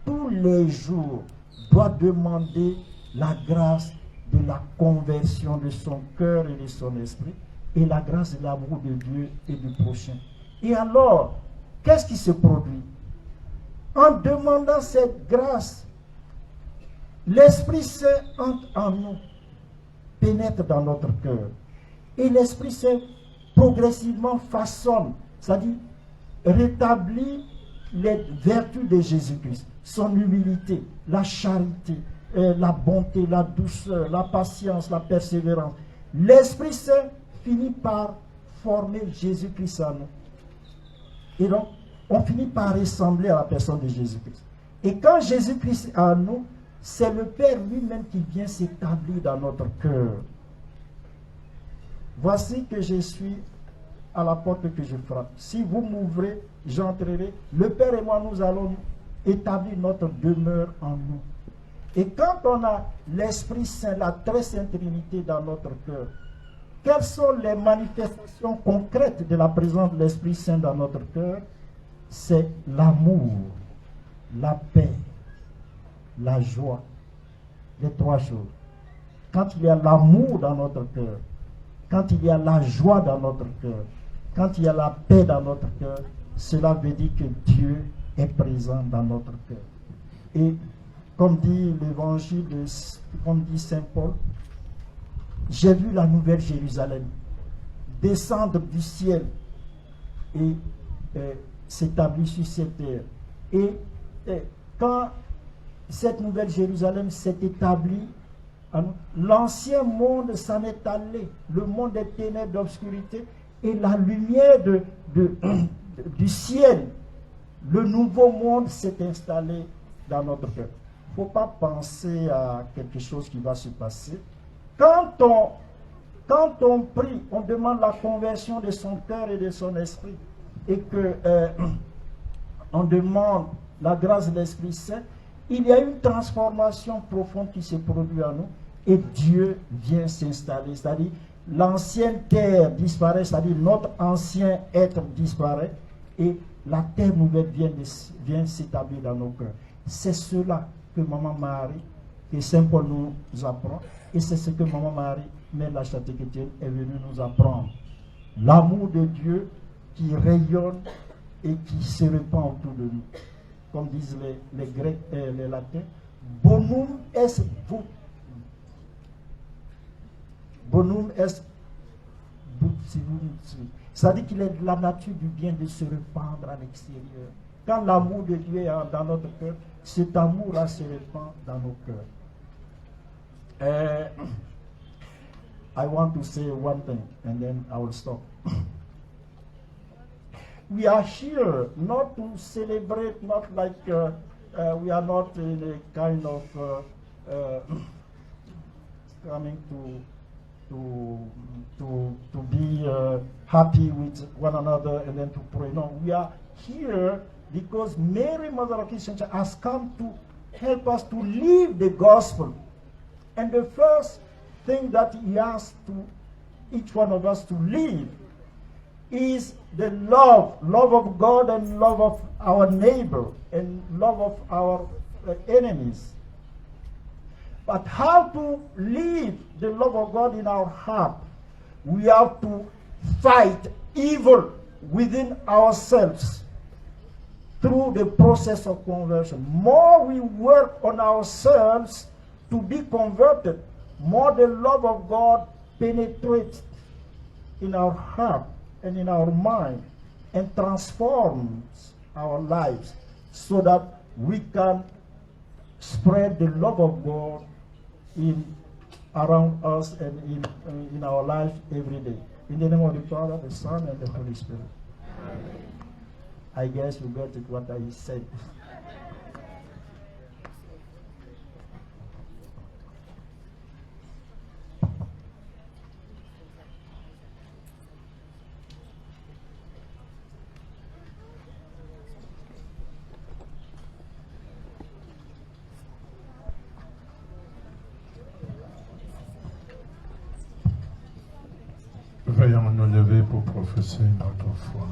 tous les jours, doit demander la grâce de la conversion de son cœur et de son esprit, et la grâce de l'amour de Dieu et du prochain. Et alors, qu'est-ce qui se produit? En demandant cette grâce, l'Esprit Saint entre en nous, pénètre dans notre cœur. Et l'Esprit Saint progressivement façonne, c'est-à-dire rétablit les vertus de Jésus-Christ, son humilité, la charité, la bonté, la douceur, la patience, la persévérance. L'Esprit Saint finit par former Jésus-Christ en nous. Et donc, on finit par ressembler à la personne de Jésus-Christ. Et quand Jésus-Christ est en nous, c'est le Père lui-même qui vient s'établir dans notre cœur. Voici que je suis à la porte que je frappe. Si vous m'ouvrez, j'entrerai. Le Père et moi, nous allons établir notre demeure en nous. Et quand on a l'Esprit Saint, la très sainte Trinité dans notre cœur, quelles sont les manifestations concrètes de la présence de l'Esprit Saint dans notre cœur? C'est l'amour, la paix, la joie, les trois choses. Quand il y a l'amour dans notre cœur, quand il y a la joie dans notre cœur, quand il y a la paix dans notre cœur, cela veut dire que Dieu est présent dans notre cœur. Et comme dit l'évangile, comme dit Saint Paul, j'ai vu la nouvelle Jérusalem descendre du ciel et s'établir sur cette terre. Et quand cette nouvelle Jérusalem s'est établie, l'ancien monde s'en est allé, le monde des ténèbres d'obscurité, et la lumière du ciel, le nouveau monde s'est installé dans notre cœur. Il ne faut pas penser à quelque chose qui va se passer. Quand on prie, on demande la conversion de son cœur et de son esprit, et que on demande la grâce de l'Esprit Saint, il y a une transformation profonde qui se produit en nous, et Dieu vient s'installer. C'est-à-dire, l'ancienne terre disparaît, c'est-à-dire notre ancien être disparaît, et la terre nouvelle vient s'établir dans nos cœurs. C'est cela que Maman Marie, que Saint Paul nous apprend, et c'est ce que Maman Marie, Mère de la Charité chrétienne, est venue nous apprendre. L'amour de Dieu qui rayonne et qui se répand autour de nous. Comme disent les Grecs et les Latins, bonum est c'est-à-dire qu'il est de la nature du bien de se répandre à l'extérieur. Quand l'amour de Dieu est dans notre cœur, cet amour-là se répand dans nos cœurs. I want to say one thing and then I will stop. We are here not to celebrate, not like we are not in a kind of coming to be happy with one another and then to pray. No, we are here because Mary, Mother of Christian Church, has come to help us to live the gospel. And the first thing that he asks to each one of us to live is the love of God and love of our neighbor and love of our enemies. But how to live the love of God in our heart? We have to fight evil within ourselves. through the process of conversion. More we work on ourselves to be converted, more the love of God penetrates in our heart and in our mind and transforms our lives so that we can spread the love of God around us and in our life every day. In the name of the Father, the Son, and the Holy Spirit. Amen. I guess you got it what I said. Veuillons nous lever pour professer notre foi.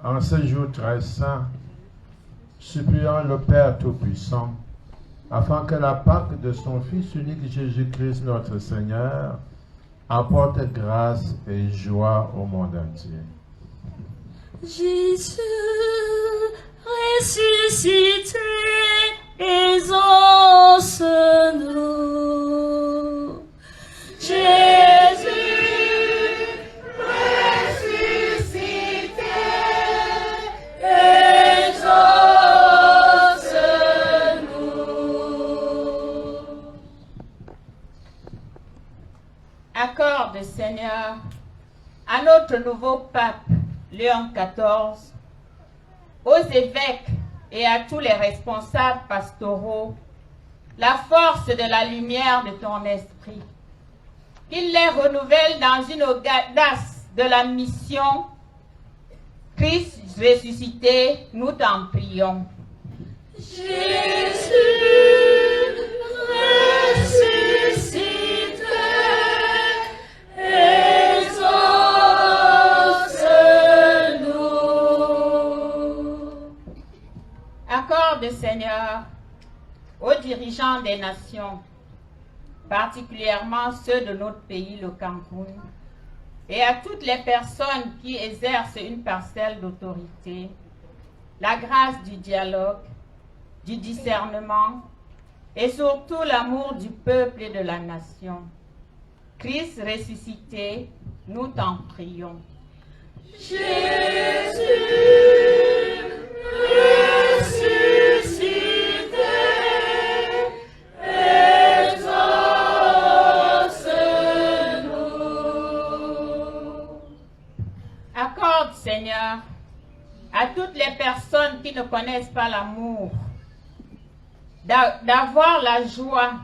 En ce jour très saint, supplions le Père Tout-Puissant, afin que la Pâque de son Fils unique Jésus-Christ notre Seigneur apporte grâce et joie au monde entier. Jésus ressuscité, exauce-nous. Jésus ressuscité, exauce-nous. Accorde, Seigneur, à notre nouveau pape Léon XIV, aux évêques et à tous les responsables pastoraux, la force de la lumière de ton esprit, qu'il les renouvelle dans une audace de la mission. Christ ressuscité, nous t'en prions. Jésus ressuscité, exauce-nous. Accorde, Seigneur, aux dirigeants des nations, particulièrement ceux de notre pays, le Cameroun, et à toutes les personnes qui exercent une parcelle d'autorité, la grâce du dialogue, du discernement et surtout l'amour du peuple et de la nation. Christ ressuscité, nous t'en prions. Jésus ressuscité, exauce-nous. Accorde, Seigneur, à toutes les personnes qui ne connaissent pas l'amour, d'avoir la joie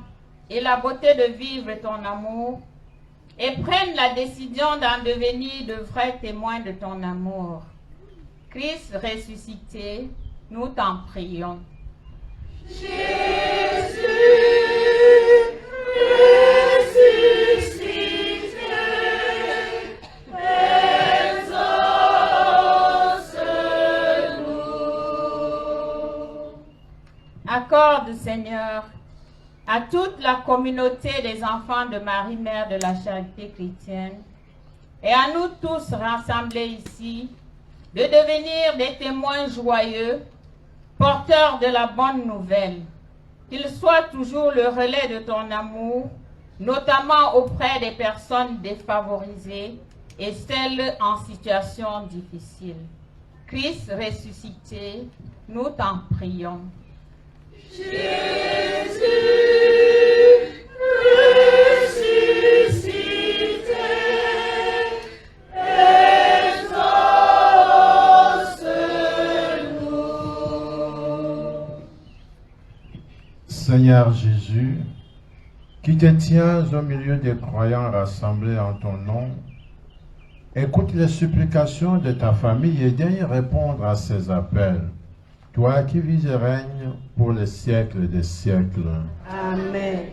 et la beauté de vivre ton amour et prennent la décision d'en devenir de vrais témoins de ton amour. Christ ressuscité, nous t'en prions. Jésus ressuscité, exauce-nous. Accorde, Seigneur, à toute la communauté des enfants de Marie, Mère de la Charité chrétienne, et à nous tous rassemblés ici, de devenir des témoins joyeux, porteurs de la bonne nouvelle, qu'ils soient toujours le relais de ton amour, notamment auprès des personnes défavorisées et celles en situation difficile. Christ ressuscité, nous t'en prions. Jésus ressuscité, exauce-nous. Seigneur Jésus, qui te tiens au milieu des croyants rassemblés en ton nom, écoute les supplications de ta famille et daigne répondre à ces appels. Toi qui vis et règnes pour les siècles des siècles. Amen.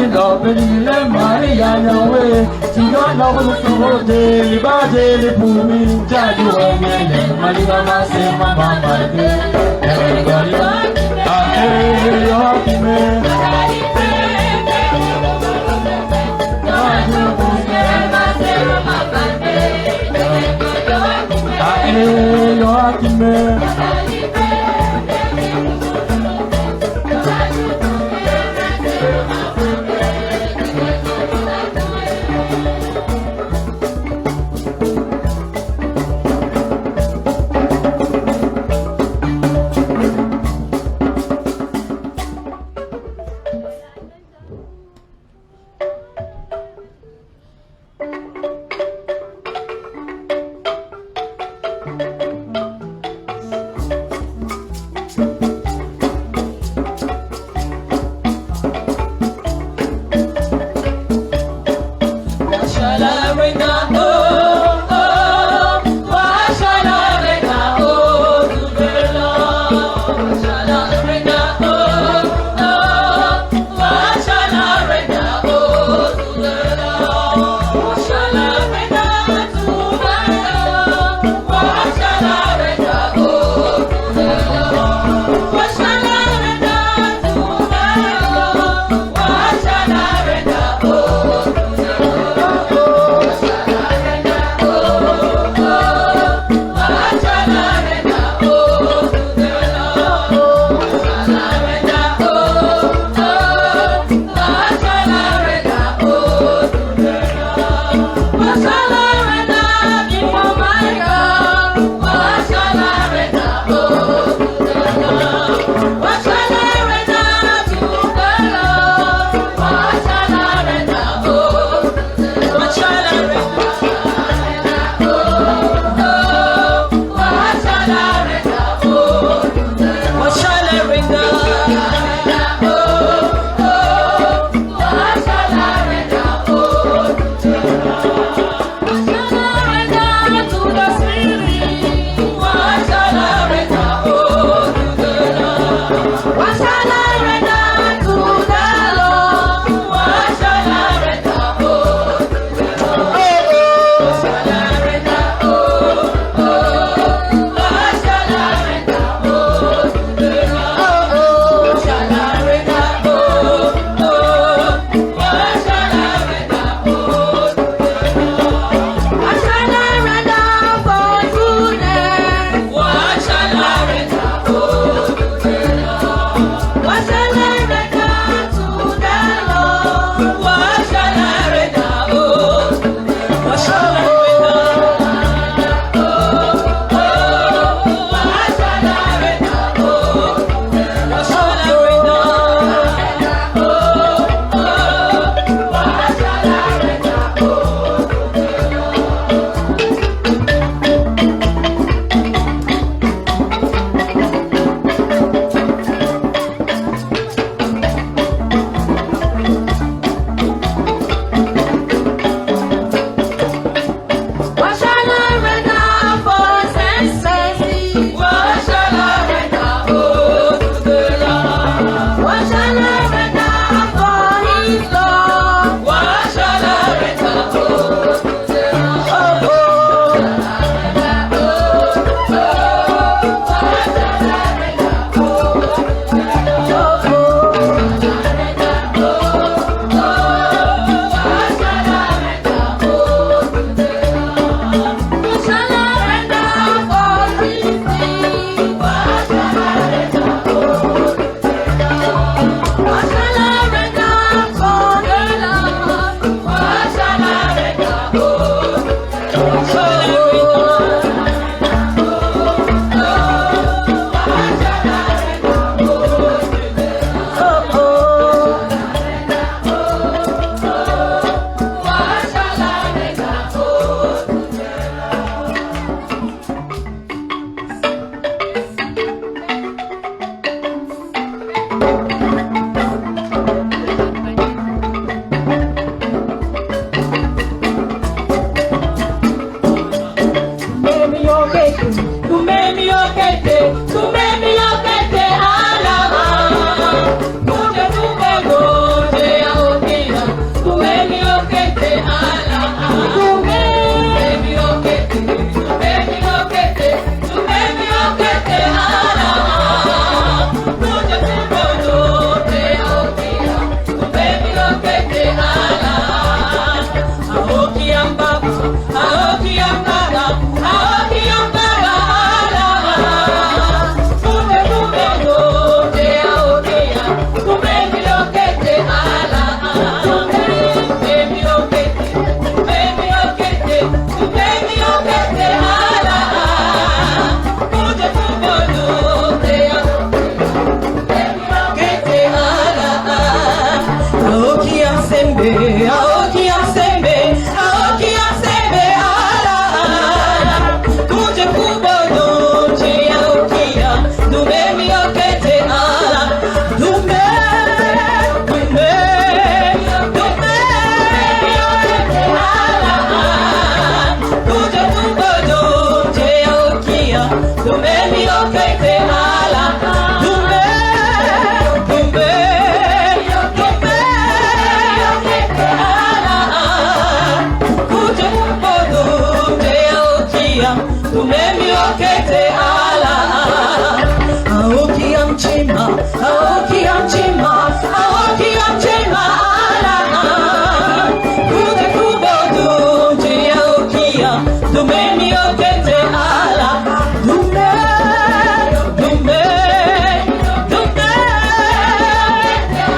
Lord, Benile Maria Yahweh, Tina Nahu Suhote, Libade, Lipumi, Jaju, Malima Mase, Mama Mate, everybody, Ahe, Yohime, Ahe, Yohime, sembe, aoki sembe, aoki sembe, ala ala. Kuje kubodo, je aoki ya, dume mi okete ala, dume, dume, dume mi okete ala. Kuje kubodo, je aoki ya, dume mi okete ala, dume. Tumemi okete ala aoki amchima ala kuje kubodu je aokia tumemi okete ala dume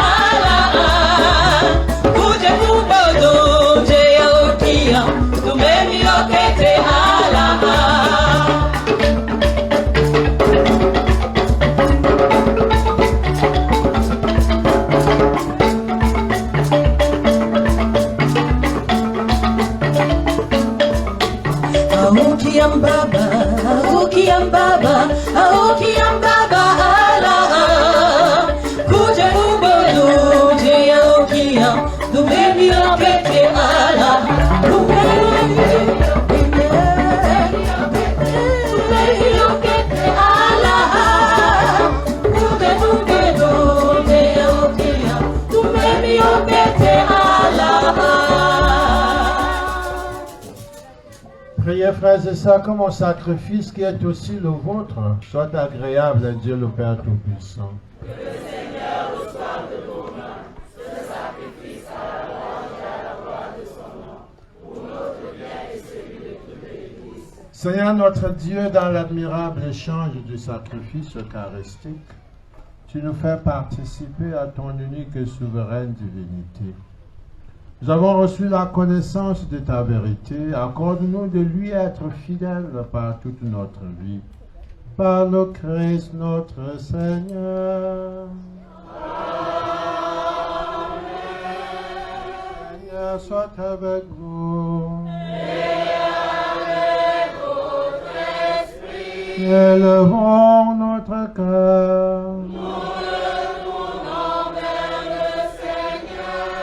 ala kuje kubodu je aokia tumemi okete ala. Aoki ambaba, ala kuje kubodu je aokia dumemi okete ala dumemi okete ala kuje kubodu je aokia dumemi okete ala. Priez, frères et sœurs, que mon sacrifice, qui est aussi le vôtre, soit agréable à Dieu le Père Tout-Puissant. Que le Seigneur reçoive de vos mains ce sacrifice à la louange et à la gloire de son nom, pour notre bien et celui de toute l'Église. Seigneur notre Dieu, dans l'admirable échange du sacrifice eucharistique, tu nous fais participer à ton unique et souveraine divinité. Nous avons reçu la connaissance de ta vérité. Accorde-nous de lui être fidèles par toute notre vie. Par le Christ notre Seigneur. Amen. Seigneur soit avec vous. Et avec votre esprit. Élevons notre cœur.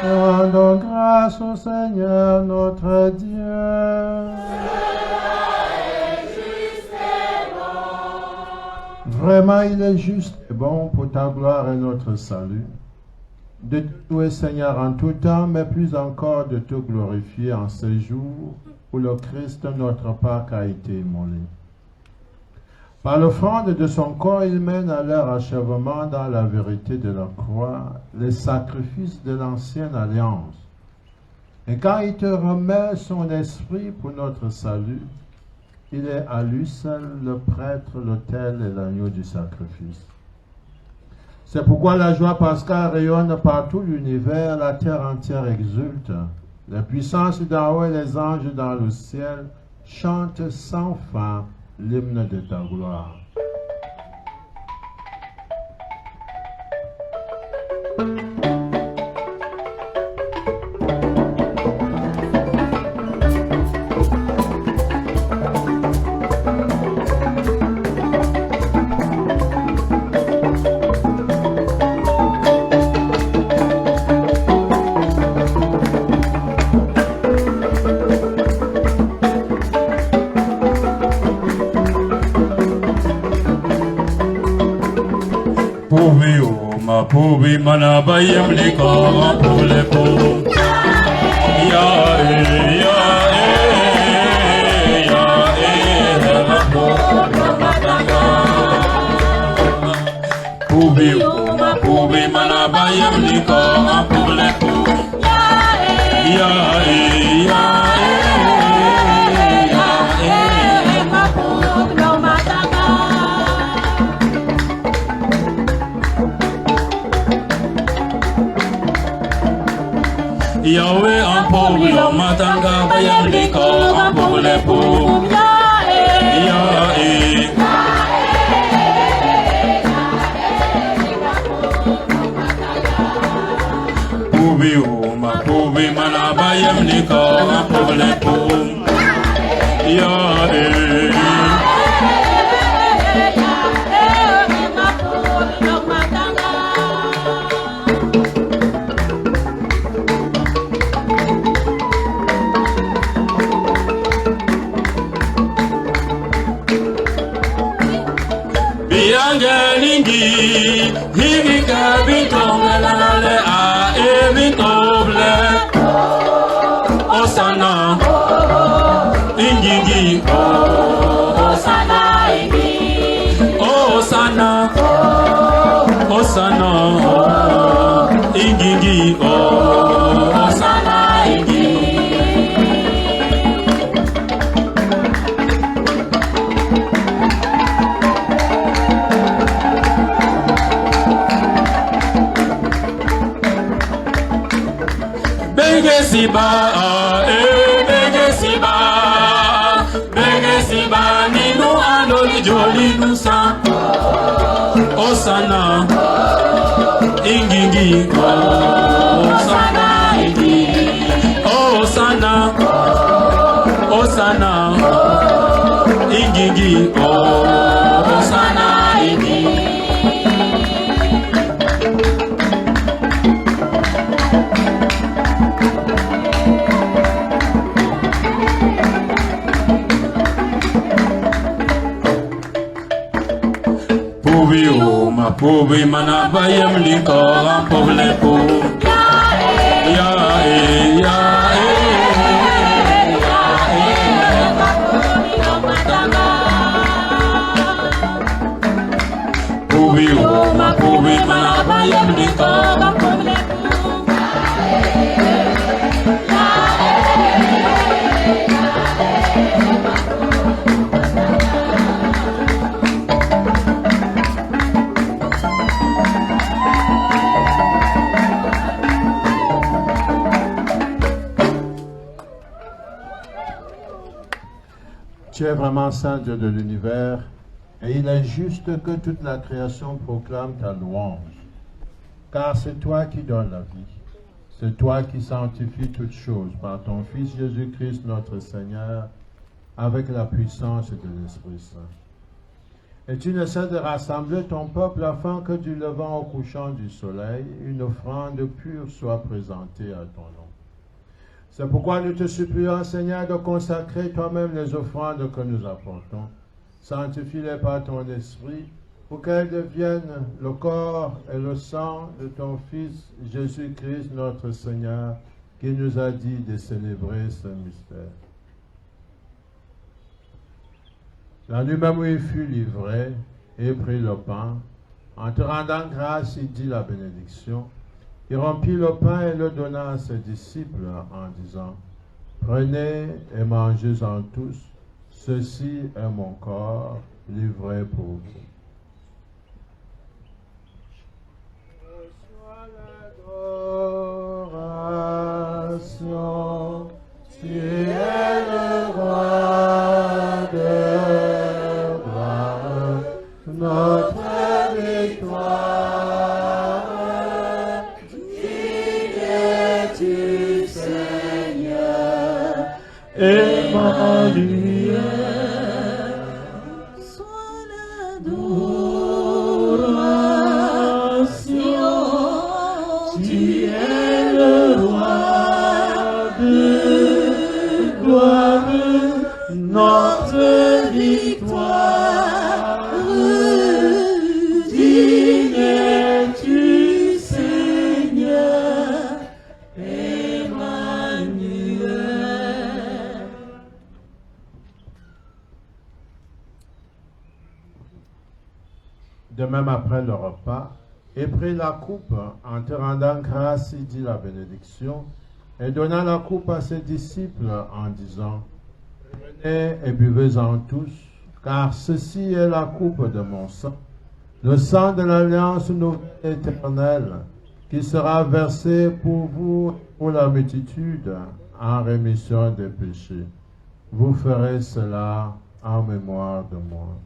Rendons grâce au Seigneur notre Dieu. Vraiment, il est juste et bon pour ta gloire et notre salut, de te louer, Seigneur, en tout temps, mais plus encore de te glorifier en ces jours où le Christ, notre Pâque, a été immolé. Par l'offrande de son corps, il mène à leur achèvement dans la vérité de la croix les sacrifices de l'ancienne alliance. Et quand il te remet son esprit pour notre salut, il est à lui seul le prêtre, l'autel et l'agneau du sacrifice. C'est pourquoi la joie pascale rayonne par tout l'univers, la terre entière exulte. Les puissances d'en haut et les anges dans le ciel chantent sans fin l'hymne de ta gloire. Pubi mana bayam liko pule pu ya pubi mana bayam liko pule pu ya Yahweh en pauvre, l'homme matanga, bayam liko en pauvre pour Pubi mana bayam ni ko apole pum. Ya Biangalingi, hivi kabitonga lale a evitoble. Osana, ingingi, Osana, ingi, Osana, Osana, ingingi, Osana, ingi. Begesiba, Begesiba, Nino Andoli Joli Nusa, Osana, Ingingi, Osana, Ingi, Osana, Osana, Ingingi, Osana, Ingi. Pubi mana bayam liko ampole pu. Pubi mana bayam liko ampole pu. Tu es vraiment saint Dieu de l'univers, et il est juste que toute la création proclame ta louange. Car c'est toi qui donnes la vie, c'est toi qui sanctifies toutes choses par ton Fils Jésus-Christ notre Seigneur, avec la puissance de l'Esprit Saint. Et tu ne cesses de rassembler ton peuple afin que du levant au couchant du soleil, une offrande pure soit présentée à ton nom. C'est pourquoi nous te supplions, Seigneur, de consacrer toi-même les offrandes que nous apportons. Sanctifie-les par ton esprit, pour qu'elles deviennent le corps et le sang de ton Fils Jésus-Christ, notre Seigneur, qui nous a dit de célébrer ce mystère. La nuit même où il fut livré et prit le pain, en te rendant grâce, il dit la bénédiction. Il rompit le pain et le donna à ses disciples en disant, « Prenez et mangez-en tous, ceci est mon corps livré pour vous. » L'adoration, tu es le roi de gloire, notre victoire. Emmanuel, sois l'adoration, tu es le roi de gloire, notre victoire, digne es-tu, Seigneur, Emmanuel. De même après le repas, et prit la coupe, en te rendant grâce, il dit la bénédiction, et donna la coupe à ses disciples en disant, « Prenez et buvez-en tous, car ceci est la coupe de mon sang, le sang de l'alliance nouvelle éternelle, qui sera versé pour vous, pour la multitude, en rémission des péchés. Vous ferez cela en mémoire de moi. »